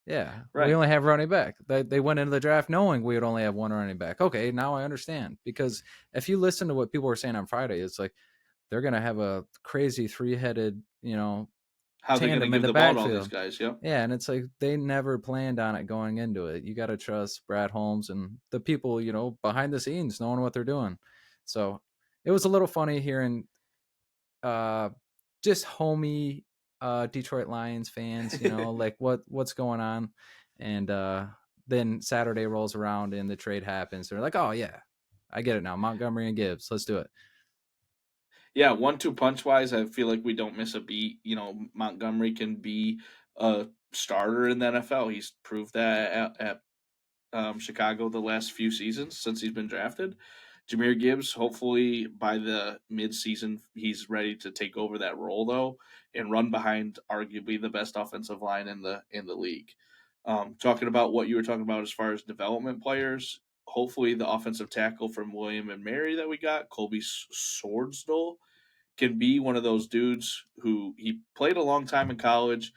B: Yeah,
C: Right.
B: we only have running back. They went into the draft knowing we would only have one running back. Okay, now I understand. Because if you listen to what people were saying on Friday, it's like they're going to have a crazy three-headed,
C: How they're going to
B: tandem
C: give
B: in the
C: the ball to all these
B: backfield.
C: guys, yep.
B: Yeah, and it's like they never planned on it going into it. You got to trust Brad Holmes and the people, behind the scenes knowing what they're doing. So it was a little funny hearing just homey Detroit Lions fans, like what's going on. And then Saturday rolls around and the trade happens. They're like, oh, yeah, I get it now. Montgomery and Gibbs, let's do it.
C: Yeah, 1-2 punch wise, I feel like we don't miss a beat. You know, Montgomery can be a starter in the NFL. He's proved that at Chicago the last few seasons since he's been drafted. Jahmyr Gibbs, hopefully by the midseason, he's ready to take over that role though and run behind arguably the best offensive line in the league. Talking about what you were talking about as far as development players, hopefully the offensive tackle from William and Mary that we got, Colby Swordsdale, can be one of those dudes who he played a long time in college.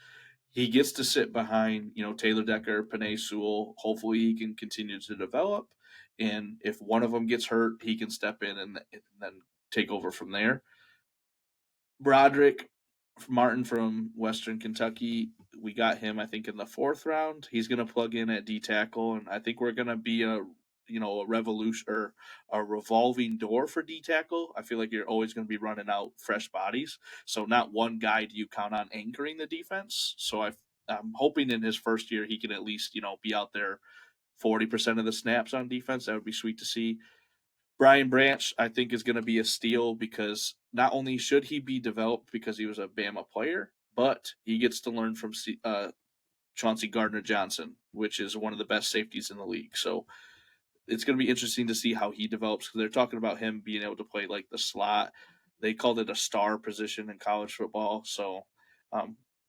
C: He gets to sit behind, Taylor Decker, Panay Sewell. Hopefully he can continue to develop. And if one of them gets hurt, he can step in and then take over from there. Broderick Martin from Western Kentucky, we got him, I think, in the 4th round. He's going to plug in at D tackle, and I think we're going to be a revolution or a revolving door for D tackle. I feel like you're always going to be running out fresh bodies. So not one guy do you count on anchoring the defense. So I'm hoping in his first year he can at least, be out there 40% of the snaps on defense. That would be sweet to see. Brian Branch, I think, is going to be a steal because not only should he be developed because he was a Bama player, but he gets to learn from Chauncey Gardner-Johnson, which is one of the best safeties in the league. So it's going to be interesting to see how he develops because they're talking about him being able to play like the slot. They called it a star position in college football. So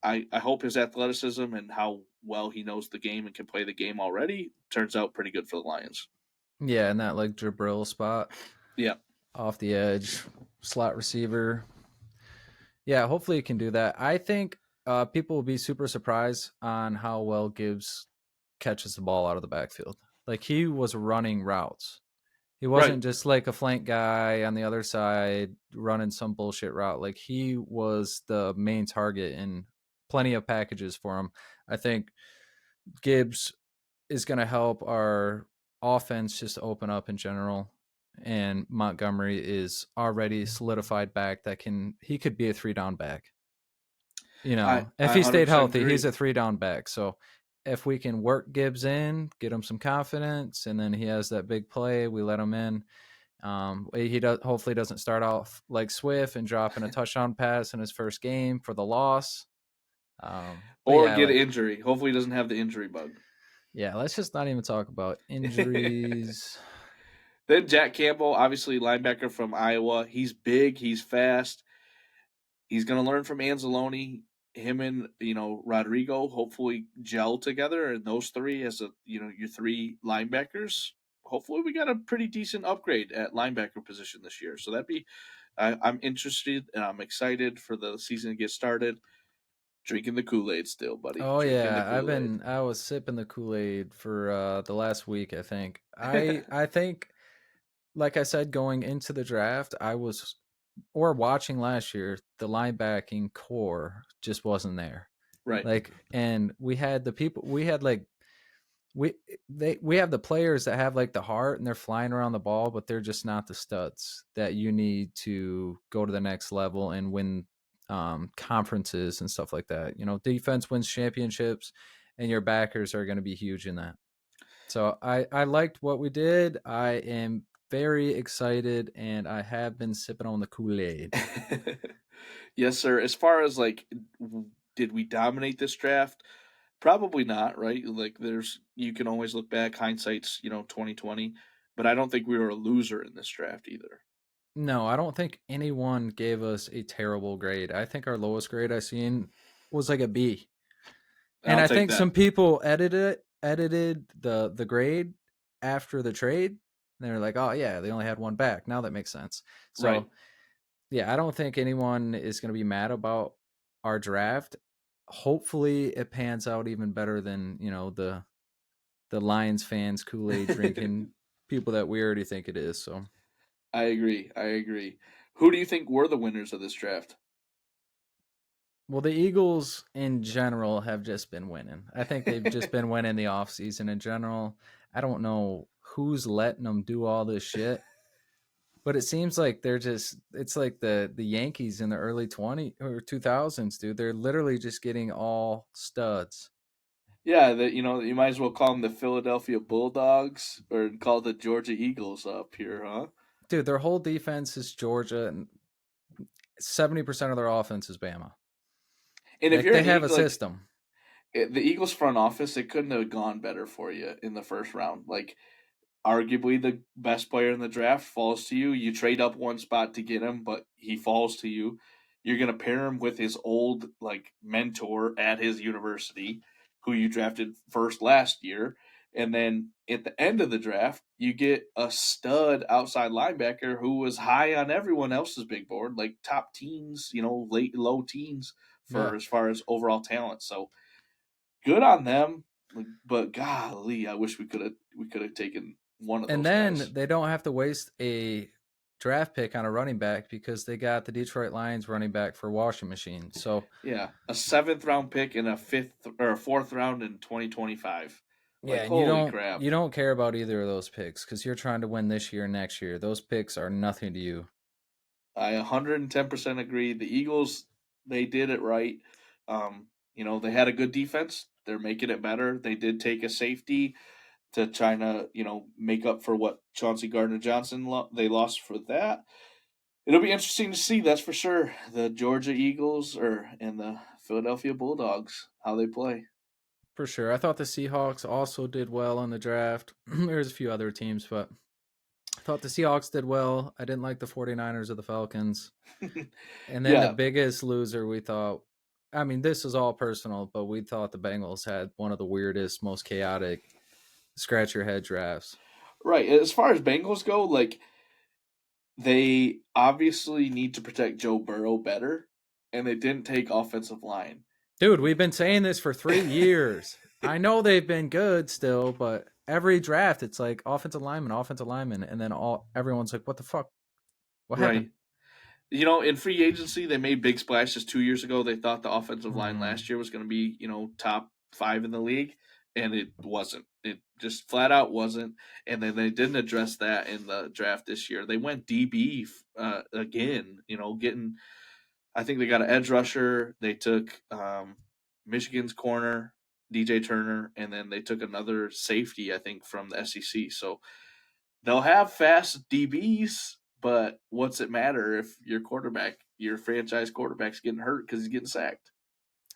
C: I hope his athleticism and how well he knows the game and can play the game already turns out pretty good for the Lions.
B: Yeah, and that like Jabril spot.
C: Yeah.
B: Off the edge, slot receiver. Yeah, hopefully he can do that. I think people will be super surprised on how well Gibbs catches the ball out of the backfield. Like he was running routes. He wasn't just like a flank guy on the other side running some bullshit route. Like he was the main target in plenty of packages for him. I think Gibbs is going to help our offense just open up in general. And Montgomery is already solidified back that he could be a 3-down back. You know, if
C: I
B: he stayed
C: 100%
B: healthy,
C: agree.
B: he's a 3-down back. So if we can work Gibbs in, get him some confidence, and then he has that big play, we let him in. He hopefully doesn't start off like Swift and dropping a touchdown pass in his first game for the loss.
C: Or
B: Yeah,
C: get an injury. Hopefully he doesn't have the injury bug.
B: Yeah, let's just not even talk about injuries.
C: Then Jack Campbell, obviously linebacker from Iowa. He's big. He's fast. He's going to learn from Anzalone. Him and Rodrigo hopefully gel together, and those three as your three linebackers. Hopefully, we got a pretty decent upgrade at linebacker position this year. So I'm interested and I'm excited for the season to get started. Drinking the Kool-Aid still, buddy.
B: Oh
C: Drinking the
B: yeah,
C: Kool-Aid.
B: I was sipping the Kool-Aid for the last week, I think. I think, like I said, going into the draft, or watching last year, the linebacking core just wasn't there.
C: Right.
B: Like, and we had the people, we had like, we have the players that have like the heart and they're flying around the ball, but they're just not the studs that you need to go to the next level and win conferences and stuff like that. Defense wins championships, and your backers are going to be huge in that. So I liked what we did. I am very excited, and I have been sipping on the Kool-Aid.
C: Yes, sir. As far as did we dominate this draft? Probably not, right? Like you can always look back, hindsight's 2020, but I don't think we were a loser in this draft either.
B: No, I don't think anyone gave us a terrible grade. I think our lowest grade I seen was like a B. And
C: I'll
B: I
C: take
B: think
C: that.
B: some people edited the grade after the trade. And they're like, oh yeah, they only had one back. Now that makes sense. So
C: Right.
B: yeah, I don't think anyone is going to be mad about our draft. Hopefully it pans out even better than, the Lions fans, Kool-Aid drinking people that we already think it is. So
C: I agree. Who do you think were the winners of this draft?
B: Well, the Eagles in general have just been winning. I think they've just been winning the offseason in general. I don't know who's letting them do all this shit, but it seems like it's like the Yankees in the early 2000s, dude. They're literally just getting all studs.
C: Yeah, you might as well call them the Philadelphia Bulldogs or call the Georgia Eagles up here, huh?
B: Dude, their whole defense is Georgia, and 70% of their offense is Bama.
C: And if
B: They have a system.
C: The Eagles front office, it couldn't have gone better for you in the first round. Like, arguably the best player in the draft falls to you. You trade up one spot to get him, but he falls to you. You're gonna pair him with his old mentor at his university, who you drafted first last year, and then at the end of the draft, you get a stud outside linebacker who was high on everyone else's big board, like top teens, late low teens for as far as overall talent. So good on them. But golly, I wish we could have taken one of those.
B: And then
C: guys.
B: they don't have to waste a draft pick on a running back because they got the Detroit Lions running back for washing machine. So
C: yeah, a 7th round pick and a 4th round in 2025.
B: Yeah, and
C: holy crap!
B: you don't care about either of those picks because you're trying to win this year and next year. Those picks are nothing to you.
C: I 110% agree. The Eagles, they did it right. They had a good defense. They're making it better. They did take a safety to try to, make up for what Chauncey Gardner-Johnson they lost for that. It'll be interesting to see, that's for sure. The Georgia Eagles and the Philadelphia Bulldogs, how they play.
B: For sure. I thought the Seahawks also did well in the draft. There's a few other teams, but I thought the Seahawks did well. I didn't like the 49ers or the Falcons. And then the biggest loser we thought, I mean, this is all personal, but we thought the Bengals had one of the weirdest, most chaotic scratch your head drafts.
C: Right. As far as Bengals go, they obviously need to protect Joe Burrow better, and they didn't take offensive line.
B: Dude, we've been saying this for 3 years. I know they've been good still, but every draft it's like offensive lineman, and then everyone's like, "What the fuck? What happened?"
C: In free agency, they made big splashes 2 years ago. They thought the offensive line
B: Hmm.
C: last year was going to be, top 5 in the league, and it wasn't. It just flat out wasn't. And then they didn't address that in the draft this year. They went DB again, getting. I think they got an edge rusher. They took Michigan's corner, DJ Turner, and then they took another safety, I think, from the SEC. So they'll have fast DBs, but what's it matter if your franchise quarterback's getting hurt because he's getting sacked?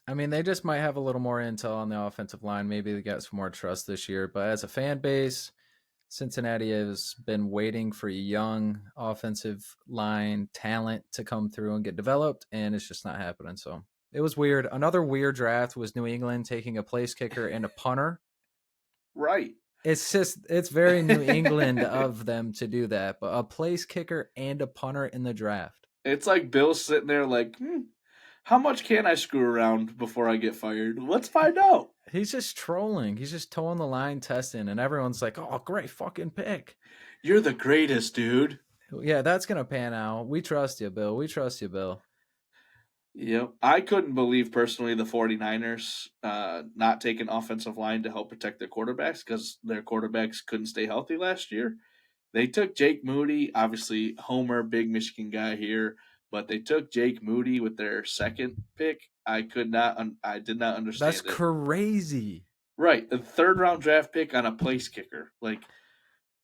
B: I mean, they just might have a little more intel on the offensive line. Maybe they got some more trust this year. But as a fan base, Cincinnati has been waiting for young offensive line talent to come through and get developed, and it's just not happening. So it was weird. Another weird draft was New England taking a place kicker and a punter.
C: Right.
B: It's very New England of them to do that, but a place kicker and a punter in the draft.
C: It's like Bill sitting there like, how much can I screw around before I get fired? Let's find out.
B: He's just trolling. He's just towing the line, testing, and everyone's like, "Oh, great fucking pick."
C: You're the greatest, dude.
B: Yeah, that's gonna pan out. We trust you, Bill. We trust you, Bill.
C: Yep. I couldn't believe personally the 49ers not taking offensive line to help protect their quarterbacks because their quarterbacks couldn't stay healthy last year. They took Jake Moody, obviously Homer, big Michigan guy here, but they took Jake Moody with their second pick. I did not
B: That's
C: understand it.
B: crazy.
C: Right, a third round draft pick on a place kicker. Like,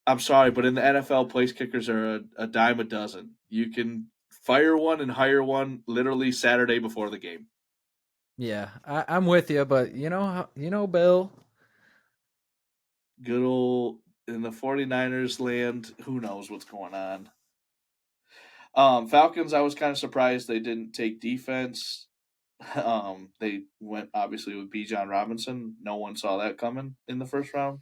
C: I'm sorry, but in the NFL, place kickers are a dime a dozen. You can fire one and hire one literally Saturday before the game.
B: Yeah, I'm with you, but Bill.
C: Good old in the 49ers land, who knows what's going on. Falcons, I was kind of surprised they didn't take defense. They went obviously with Bijan Robinson. No one saw that coming in the first round.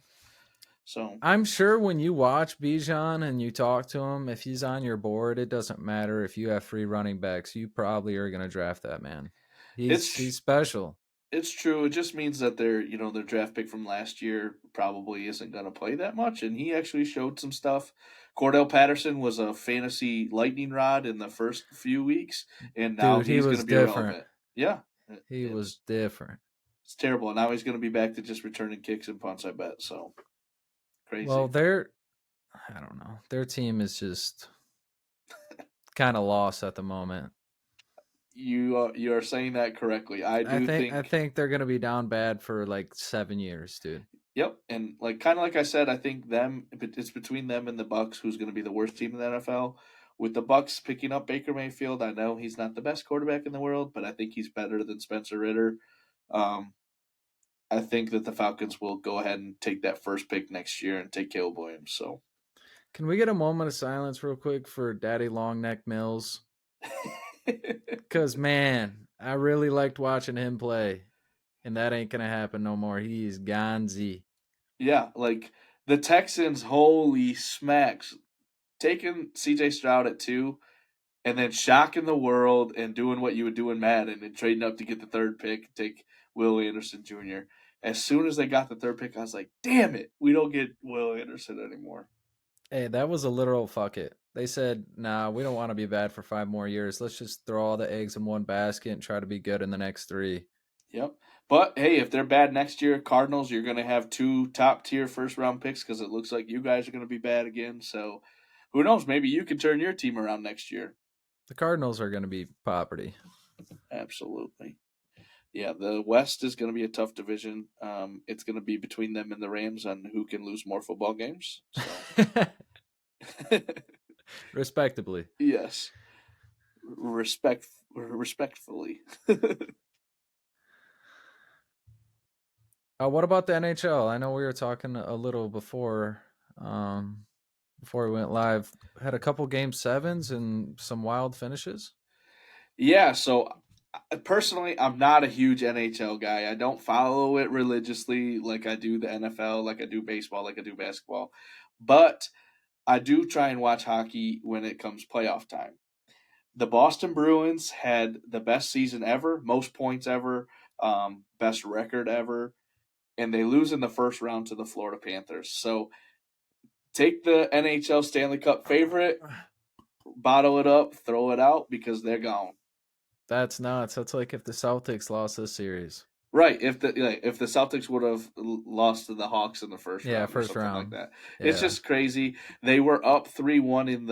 C: So
B: I'm sure when you watch Bijan and you talk to him, if he's on your board, it doesn't matter if you have free running backs. You probably are going to draft that man. He's
C: it's
B: special.
C: it's true. It just means that their draft pick from last year probably isn't going to play that much, and he actually showed some stuff. Cordell Patterson was a fantasy lightning rod in the first few weeks, and now
B: Dude, he
C: he's going
B: was
C: to be
B: different.
C: irrelevant. Yeah,
B: He was
C: it's
B: different.
C: it's terrible. And now he's going to be back to just returning kicks and punts. I bet so.
B: Well,
C: Crazy.
B: I don't know. Their team is just kind of lost at the moment.
C: You are saying that correctly. I do
B: I
C: think.
B: think they're gonna be down bad for like 7 years, dude.
C: Yep, and kind of like I said, I think it's between them and the Bucks who's going to be the worst team in the NFL. With the Bucks picking up Baker Mayfield, I know he's not the best quarterback in the world, but I think he's better than Spencer Ritter. Um, I think that the Falcons will go ahead and take that first pick next year and take Caleb Williams. So,
B: Can we get a moment of silence real quick for Daddy Longneck Mills? Cause man, I really liked watching him play, and that ain't gonna happen no more. He's gonzy.
C: yeah, like the Texans, holy smacks, taking C.J. Stroud at 2 and then shocking the world and doing what you would do in Madden and trading up to get the third pick and take Will Anderson Jr. As soon as they got the third pick, I was like, damn it, we don't get Will Anderson anymore.
B: Hey, that was a literal fuck it. They said, nah, we don't want to be bad for 5 more years. Let's just throw all the eggs in one basket and try to be good in the next 3.
C: Yep. But hey, if they're bad next year, Cardinals, you're going to have 2 top tier first round picks because it looks like you guys are going to be bad again. So who knows? Maybe you can turn your team around next year.
B: The Cardinals are gonna be property.
C: Absolutely. Yeah, the West is going to be a tough division. It's going to be between them and the Rams on who can lose more football games. So,
B: Respectably.
C: yes, respectfully.
B: What about the NHL? I know we were talking a little before we went live. Had a couple game sevens and some wild finishes.
C: Yeah, so personally, I'm not a huge NHL guy. I don't follow it religiously like I do the NFL, like I do baseball, like I do basketball. But I do try and watch hockey when it comes playoff time. The Boston Bruins had the best season ever, most points ever, best record ever, and they lose in the first round to the Florida Panthers. So take the NHL Stanley Cup favorite, bottle it up, throw it out because they're gone.
B: That's nuts. That's like if the Celtics lost this series.
C: Right. If the Celtics would have lost to the Hawks in the first
B: Yeah,
C: round or
B: first
C: something
B: round.
C: like that, it's
B: Yeah.
C: just crazy. They were up 3-1 in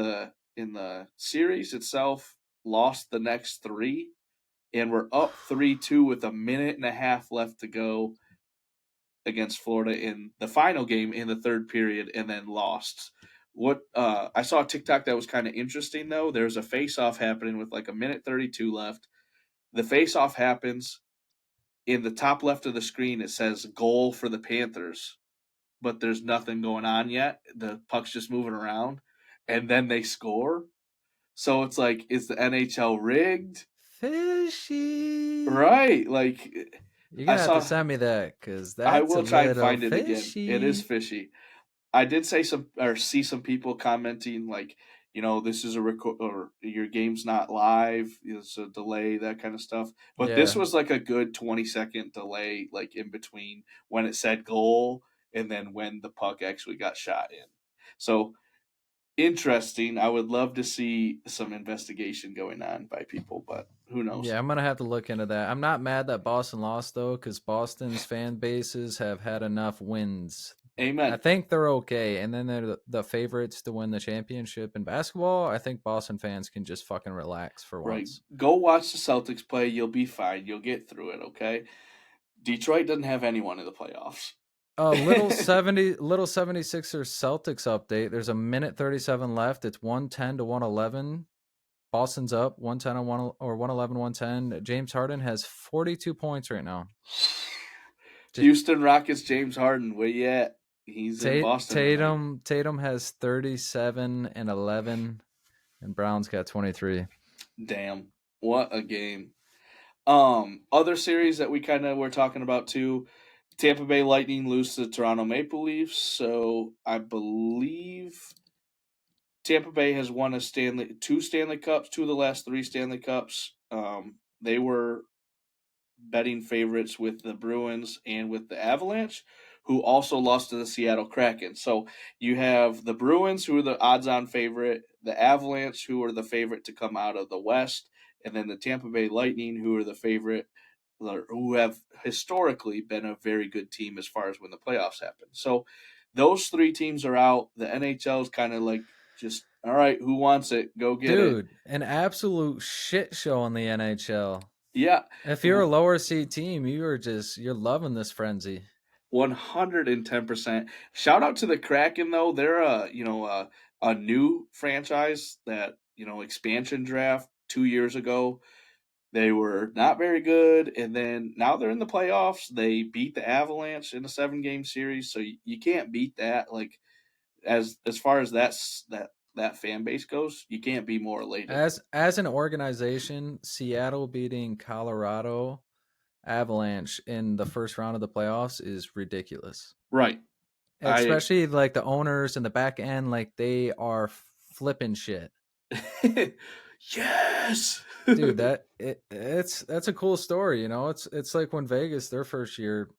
C: the series itself, lost the next three, and were up 3-2 with a minute and a half left to go against Florida in the final game in the third period, and then lost. What I saw a TikTok that was kind of interesting though. There's a face-off happening with like a minute 32 left. The face-off happens in the top left of the screen. It says goal for the Panthers, but there's nothing going on yet. The puck's just moving around, and then they score. So it's like, is the NHL rigged?
B: Fishy.
C: Right. Like,
B: You're
C: I
B: gonna have to
C: saw.
B: send me that because
C: I
B: that's a
C: will try and
B: little
C: find it again.
B: fishy.
C: It is fishy. I did say some or see some people commenting like, this is a record or your game's not live. It's a delay, that kind of stuff. But this
B: Yeah.
C: was like a good 20-second delay, like in between when it said goal and then when the puck actually got shot in. So interesting. I would love to see some investigation going on by people, but who knows?
B: Yeah, I'm gonna have to look into that. I'm not mad that Boston lost though, because Boston's fan bases have had enough wins.
C: Amen.
B: I think they're okay, and then they're the favorites to win the championship in basketball. I think Boston fans can just fucking relax for
C: Right.
B: once.
C: Go watch the Celtics play. You'll be fine. You'll get through it, okay? Detroit doesn't have anyone in the playoffs.
B: Little 76ers Celtics update. There's a minute 37 left. It's 110 to 111. Boston's up 110 on 1 or 111 110. James Harden has 42 points right now.
C: Houston Rockets James Harden, where you at? He's in Boston.
B: Tatum has 37 and 11, and Brown's got 23.
C: Damn, what a game! Other series that we kind of were talking about too. Tampa Bay Lightning lose to the Toronto Maple Leafs, so I believe Tampa Bay has won two Stanley Cups, two of the last three Stanley Cups. They were betting favorites with the Bruins and with the Avalanche, who also lost to the Seattle Kraken. So you have the Bruins, who are the odds-on favorite, the Avalanche, who are the favorite to come out of the West, and then the Tampa Bay Lightning, who are the favorite, who have historically been a very good team as far as when the playoffs happen. So those three teams are out. The NHL is kind of like just, all right, who wants it? Go get it.
B: Dude, an absolute shit show in the NHL.
C: Yeah.
B: If you're a lower seed team, you're loving this frenzy.
C: 110%. Shout out to the Kraken though. They're a new franchise that, expansion draft 2 years ago. They were not very good, and then now they're in the playoffs. They beat the Avalanche in a 7-game series, so you can't beat that. Like as far as that fan base goes, you can't be more elated.
B: As an organization, Seattle beating Colorado Avalanche in the first round of the playoffs is ridiculous.
C: Right.
B: Especially like the owners and the back end, like they are flipping shit.
C: Yes.
B: Dude, that's a cool story, It's like when Vegas their first year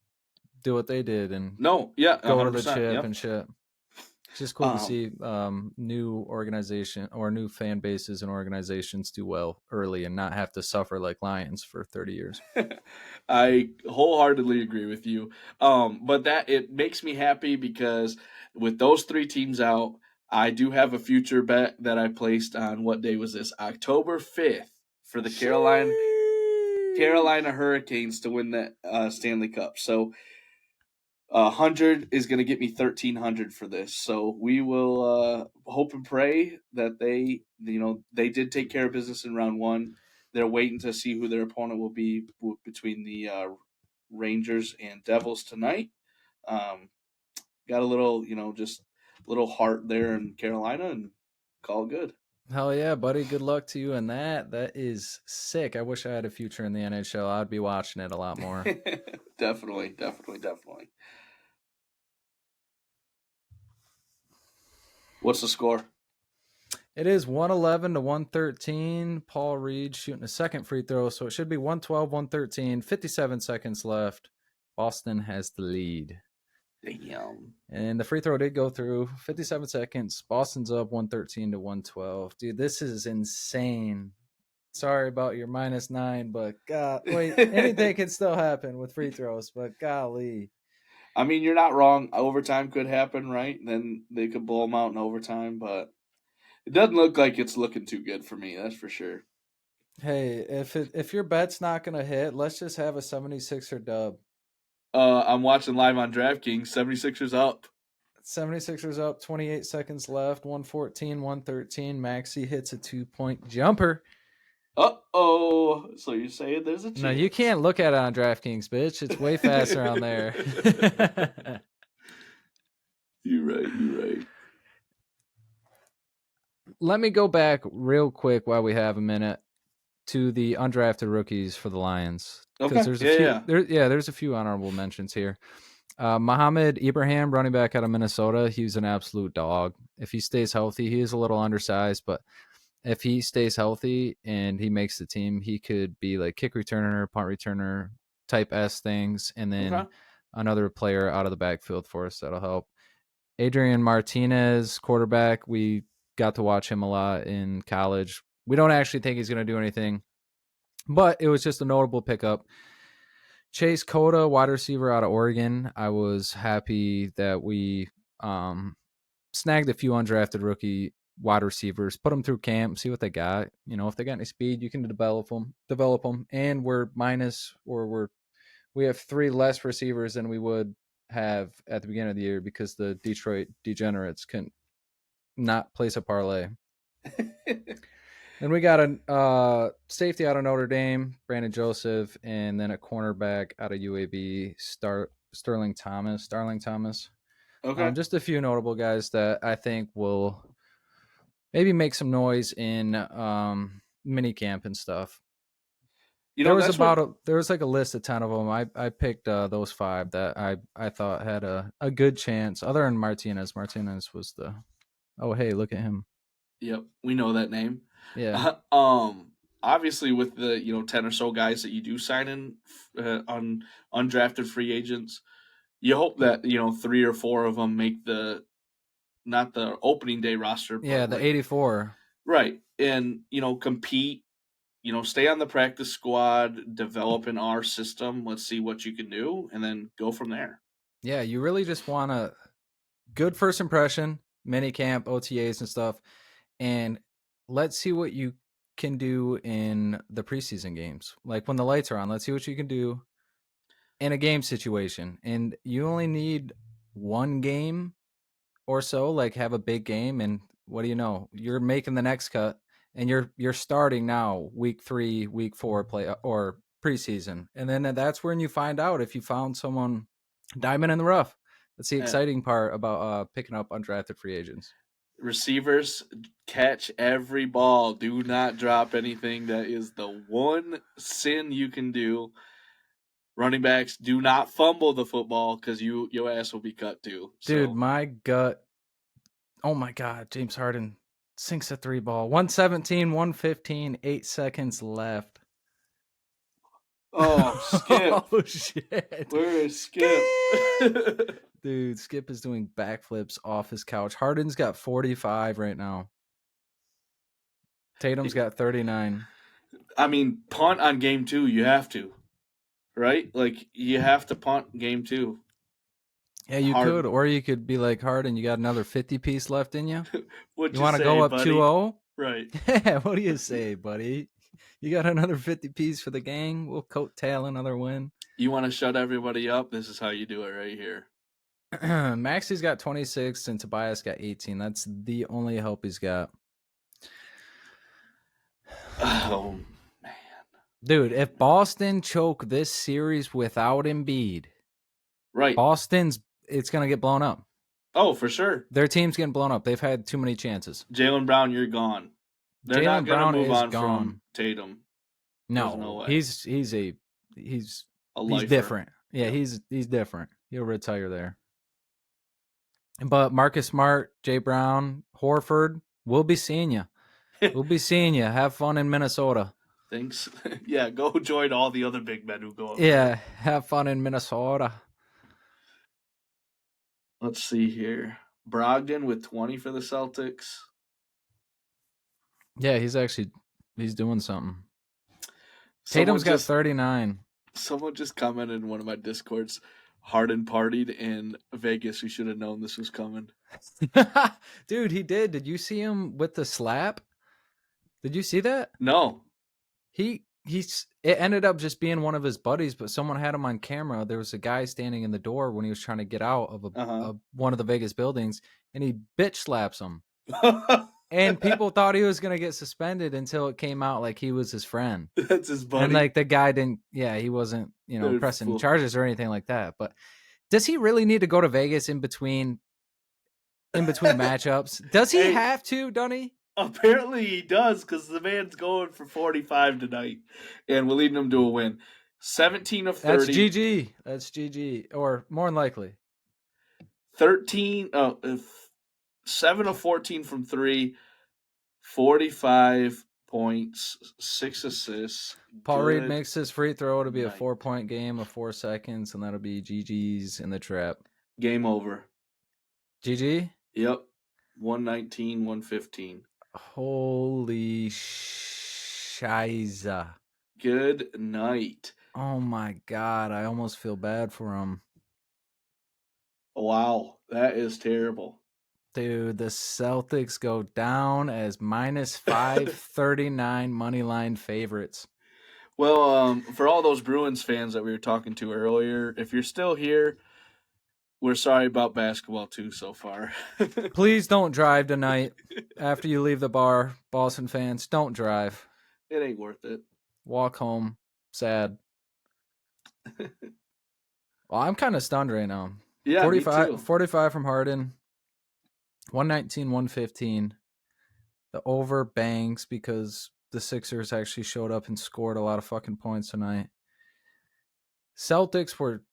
B: do what they did and
C: go
B: to the chip
C: yep.
B: and shit. It's just cool to see new organization or new fan bases and organizations do well early and not have to suffer like Lions for 30 years.
C: I wholeheartedly agree with you. But that it makes me happy because with those three teams out, I do have a future bet that I placed on what day was this? October 5th for the Carolina Hurricanes to win the Stanley Cup. So 100 is going to get me 1,300 for this. So we will hope and pray that they did take care of business in round one. They're waiting to see who their opponent will be between the Rangers and Devils tonight. Got a little, just little heart there in Carolina and call it good.
B: Hell yeah, buddy. Good luck to you in that. That is sick. I wish I had a future in the NHL. I'd be watching it a lot more.
C: Definitely. What's the score?
B: It is 111 to 113. Paul Reed shooting a second free throw, so it should be 112, 113. 57 seconds left. Boston has the lead.
C: Damn.
B: And the free throw did go through. 57 seconds. Boston's up 113 to 112. Dude, this is insane. Sorry about your -9, but God, wait, anything can still happen with free throws, but golly.
C: I mean, you're not wrong. Overtime could happen, right? Then they could blow them out in overtime, but it doesn't look like it's looking too good for me. That's for sure.
B: Hey, if your bet's not going to hit, let's just have a 76er dub.
C: I'm watching live on DraftKings. 76ers up.
B: 76ers up, 28 seconds left, 114, 113. Maxey hits a 2-point jumper.
C: Uh-oh. So you're saying there's a chance?
B: No, you can't look at it on DraftKings, bitch. It's way faster on there.
C: You're right.
B: Let me go back real quick while we have a minute to the undrafted rookies for the Lions.
C: Okay.
B: There's a few honorable mentions here. Mohamed Ibrahim, running back out of Minnesota, he's an absolute dog. If he stays healthy, he is a little undersized, but if he stays healthy and he makes the team, he could be like kick returner, punt returner, type S things, and then another player out of the backfield for us that'll help. Adrian Martinez, quarterback, we got to watch him a lot in college. We don't actually think he's going to do anything, but it was just a notable pickup. Chase Cota, wide receiver out of Oregon. I was happy that we snagged a few undrafted rookie wide receivers, put them through camp, see what they got. You know, if they got any speed, you can develop them. And we have 3 less receivers than we would have at the beginning of the year because the Detroit Degenerates couldn't not place a parlay. And we got a safety out of Notre Dame, Brandon Joseph, and then a cornerback out of UAB, Starling Thomas.
C: Okay.
B: Just a few notable guys that I think will maybe make some noise in mini camp and stuff. You know, there was like a list of 10 of them. I picked those 5 that I thought had a good chance. Other than Martinez. Martinez was the hey, look at him.
C: Yep, we know that name.
B: Yeah.
C: Obviously with the 10 or so guys that you do sign in on undrafted free agents, you hope that 3 or 4 of them make not the opening day roster.
B: But the 84.
C: Right, and compete. Stay on the practice squad, develop in our system. Let's see what you can do, and then go from there.
B: Yeah, you really just want a good first impression, mini camp, OTAs and stuff, and let's see what you can do in the preseason games. Like when the lights are on, let's see what you can do in a game situation. And you only need 1 game or so, like have a big game, and what do you know? You're making the next cut. And you're starting now, week 3, week 4 play or preseason, and then that's when you find out if you found someone diamond in the rough. That's the exciting part about picking up undrafted free agents.
C: Receivers, catch every ball. Do not drop anything. That is the one sin you can do. Running backs, do not fumble the football because your ass will be cut too.
B: Dude, my gut. Oh my God, James Harden sinks a 3 ball. 117, 115, 8 seconds left.
C: Oh, Skip.
B: Oh, shit.
C: Where is Skip?
B: Dude, Skip is doing backflips off his couch. Harden's got 45 right now. Tatum's got 39.
C: I mean, punt on game 2, you have to. Right? Like, you have to punt game 2.
B: Yeah, you could, or you could be like Harden. You got another 50 piece left in you.
C: You
B: want to go up 2-0?
C: Right.
B: Yeah. What do you say, buddy? You got another 50 piece for the gang. We'll coattail another win.
C: You want to shut everybody up? This is how you do it right here.
B: Maxey's got 26 and Tobias got 18. That's the only help he's got.
C: Oh man,
B: dude! If Boston choke this series without Embiid,
C: right?
B: It's going to get blown up.
C: Oh, for sure.
B: Their team's getting blown up. They've had too many chances.
C: Jaylen Brown, you're gone. They're not going to move on from Tatum.
B: No he's different. Yeah, he's different. He'll retire there. But Marcus Smart, Jay Brown, Horford, we'll be seeing you. We'll be seeing you. Have fun in Minnesota.
C: Thanks. Yeah, go join all the other big men who go up
B: there. Have fun in Minnesota.
C: Let's see here. Brogdon with 20 for the Celtics.
B: Yeah, he's doing something. Tatum's got 39.
C: Someone just commented in one of my Discords, Harden partied in Vegas. We should have known this was coming.
B: Dude, he did. Did you see him with the slap? Did you see that?
C: No.
B: It ended up just being one of his buddies, but someone had him on camera. There was a guy standing in the door when he was trying to get out of one of the Vegas buildings, and he bitch slaps him. And people thought he was going to get suspended until it came out like he was his friend.
C: That's his buddy.
B: And like the guy he wasn't, pressing charges or anything like that. But does he really need to go to Vegas in between matchups? Does he have to, Dunny?
C: Apparently he does, because the man's going for 45 tonight, and we're leading him to a win. 17 of 30.
B: That's GG, or more than likely.
C: 7 of 14 from 3, 45 points, 6 assists.
B: Paul Reed makes his free throw. It'll be a 4-point game of 4 seconds, and that'll be GG's in the trap.
C: Game over.
B: GG?
C: Yep. 119, 115.
B: Holy shiza.
C: Good night.
B: Oh my God. I almost feel bad for him.
C: Wow. That is terrible.
B: Dude, the Celtics go down as minus 539 money line favorites.
C: Well, for all those Bruins fans that we were talking to earlier, if you're still here, we're sorry about basketball too so far.
B: Please don't drive tonight after you leave the bar, Boston fans. Don't drive.
C: It ain't worth it.
B: Walk home. Sad. Well, I'm kind of stunned right now.
C: Yeah,
B: 45 from Harden. 119, 115. The over bangs because the Sixers actually showed up and scored a lot of fucking points tonight. Celtics were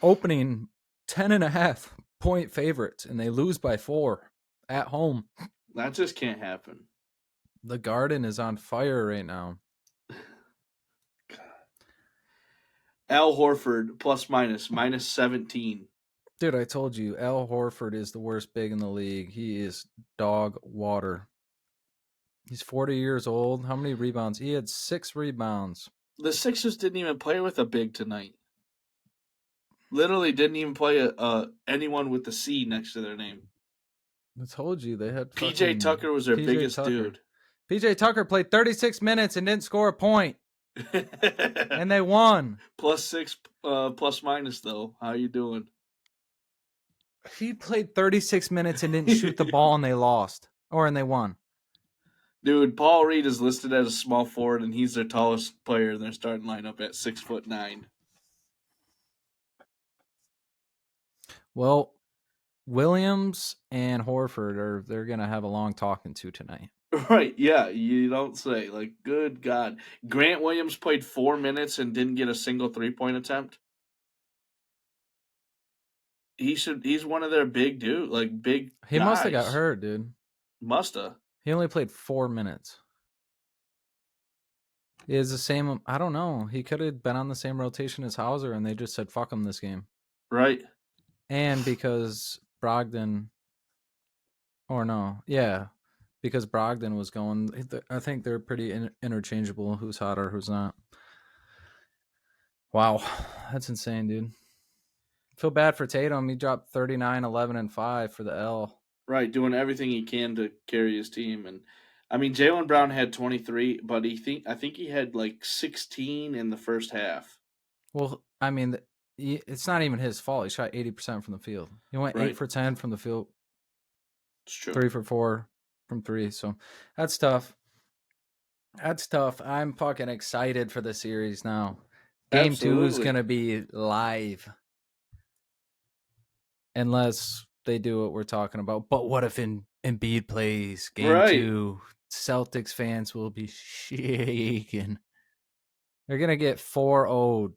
B: opening 10.5 point favorites, and they lose by 4 at home.
C: That just can't happen.
B: The Garden is on fire right now.
C: Al Horford minus 17.
B: Dude, I told you, Al Horford is the worst big in the league. He is dog water. He's 40 years old. How many rebounds? He had 6 rebounds.
C: The Sixers didn't even play with a big tonight. Literally didn't even play anyone with the C next to their name.
B: I told you they had
C: PJ Tucker was their biggest dude.
B: PJ Tucker played 36 minutes and didn't score a point. And they won.
C: +6 plus minus though. How you doing?
B: He played 36 minutes and didn't shoot the ball and they lost. And they won.
C: Dude, Paul Reed is listed as a small forward and he's their tallest player in their starting lineup at 6'9".
B: Well, Williams and Horford they're gonna have a long talking to tonight.
C: Right, yeah, you don't say. Like, good God. Grant Williams played 4 minutes and didn't get a single 3-point attempt. He's one of their big dude, like big
B: He
C: guys.
B: must have got hurt, dude.
C: Musta.
B: He only played 4 minutes. He is the same. I don't know. He could have been on the same rotation as Hauser, and they just said, fuck him this game.
C: Right.
B: And because Brogdon, because Brogdon was going, I think they're pretty interchangeable, who's hotter, who's not. Wow. That's insane, dude. Feel bad for Tatum. He dropped 39, 11, and 5 for the L.
C: Right, doing everything he can to carry his team. And I mean, Jaylen Brown had 23, but I think he had like 16 in the first half.
B: Well, I mean, it's not even his fault. He shot 80% from the field. He went 8 for 10 from the field.
C: It's true.
B: 3 for 4 from 3. So that's tough. That's tough. I'm fucking excited for the series now. Game 2 is going to be live. Unless they do what we're talking about. But what if Embiid plays game 2? Celtics fans will be shaking. They're going to get 4-0'd.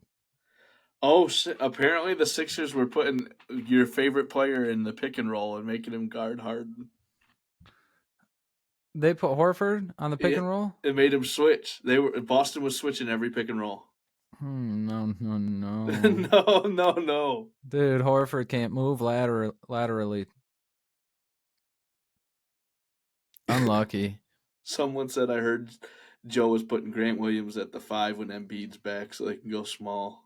C: Oh, apparently the Sixers were putting your favorite player in the pick and roll and making him guard Harden.
B: They put Horford on the pick and roll?
C: It made him switch. Boston was switching every pick and roll.
B: No.
C: No.
B: Dude, Horford can't move laterally. Unlucky.
C: Someone said I heard Joe was putting Grant Williams at the 5 when Embiid's back so they can go small.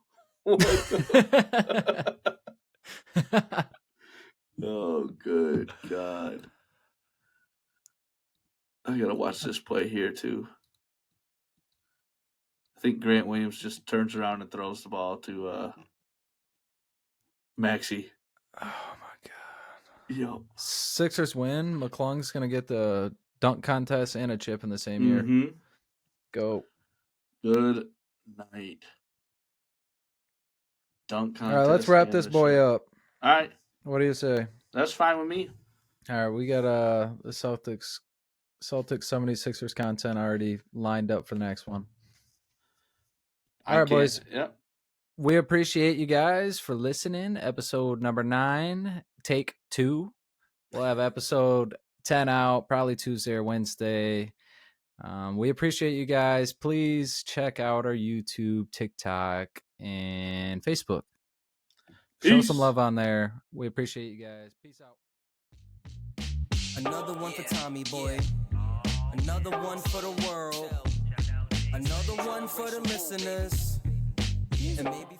C: Oh, good God. I got to watch this play here, too. I think Grant Williams just turns around and throws the ball to Maxey.
B: Oh, my God.
C: Yo.
B: Sixers win. McClung's going to get the dunk contest and a chip in the same year. Go.
C: Good night. Dunk contest.
B: All right, let's wrap this boy up.
C: All right.
B: What do you say?
C: That's fine with me.
B: All right, we got the Celtics 76ers content already lined up for the next one. All right, boys.
C: Yep.
B: We appreciate you guys for listening. Episode number 9, take 2. We'll have episode 10 out probably Tuesday or Wednesday. We appreciate you guys. Please check out our YouTube, TikTok, and Facebook. Show some love on there. We appreciate you guys. Peace out.
A: Another one for Tommy boy. Another one for the world. Another one for the listeners. And maybe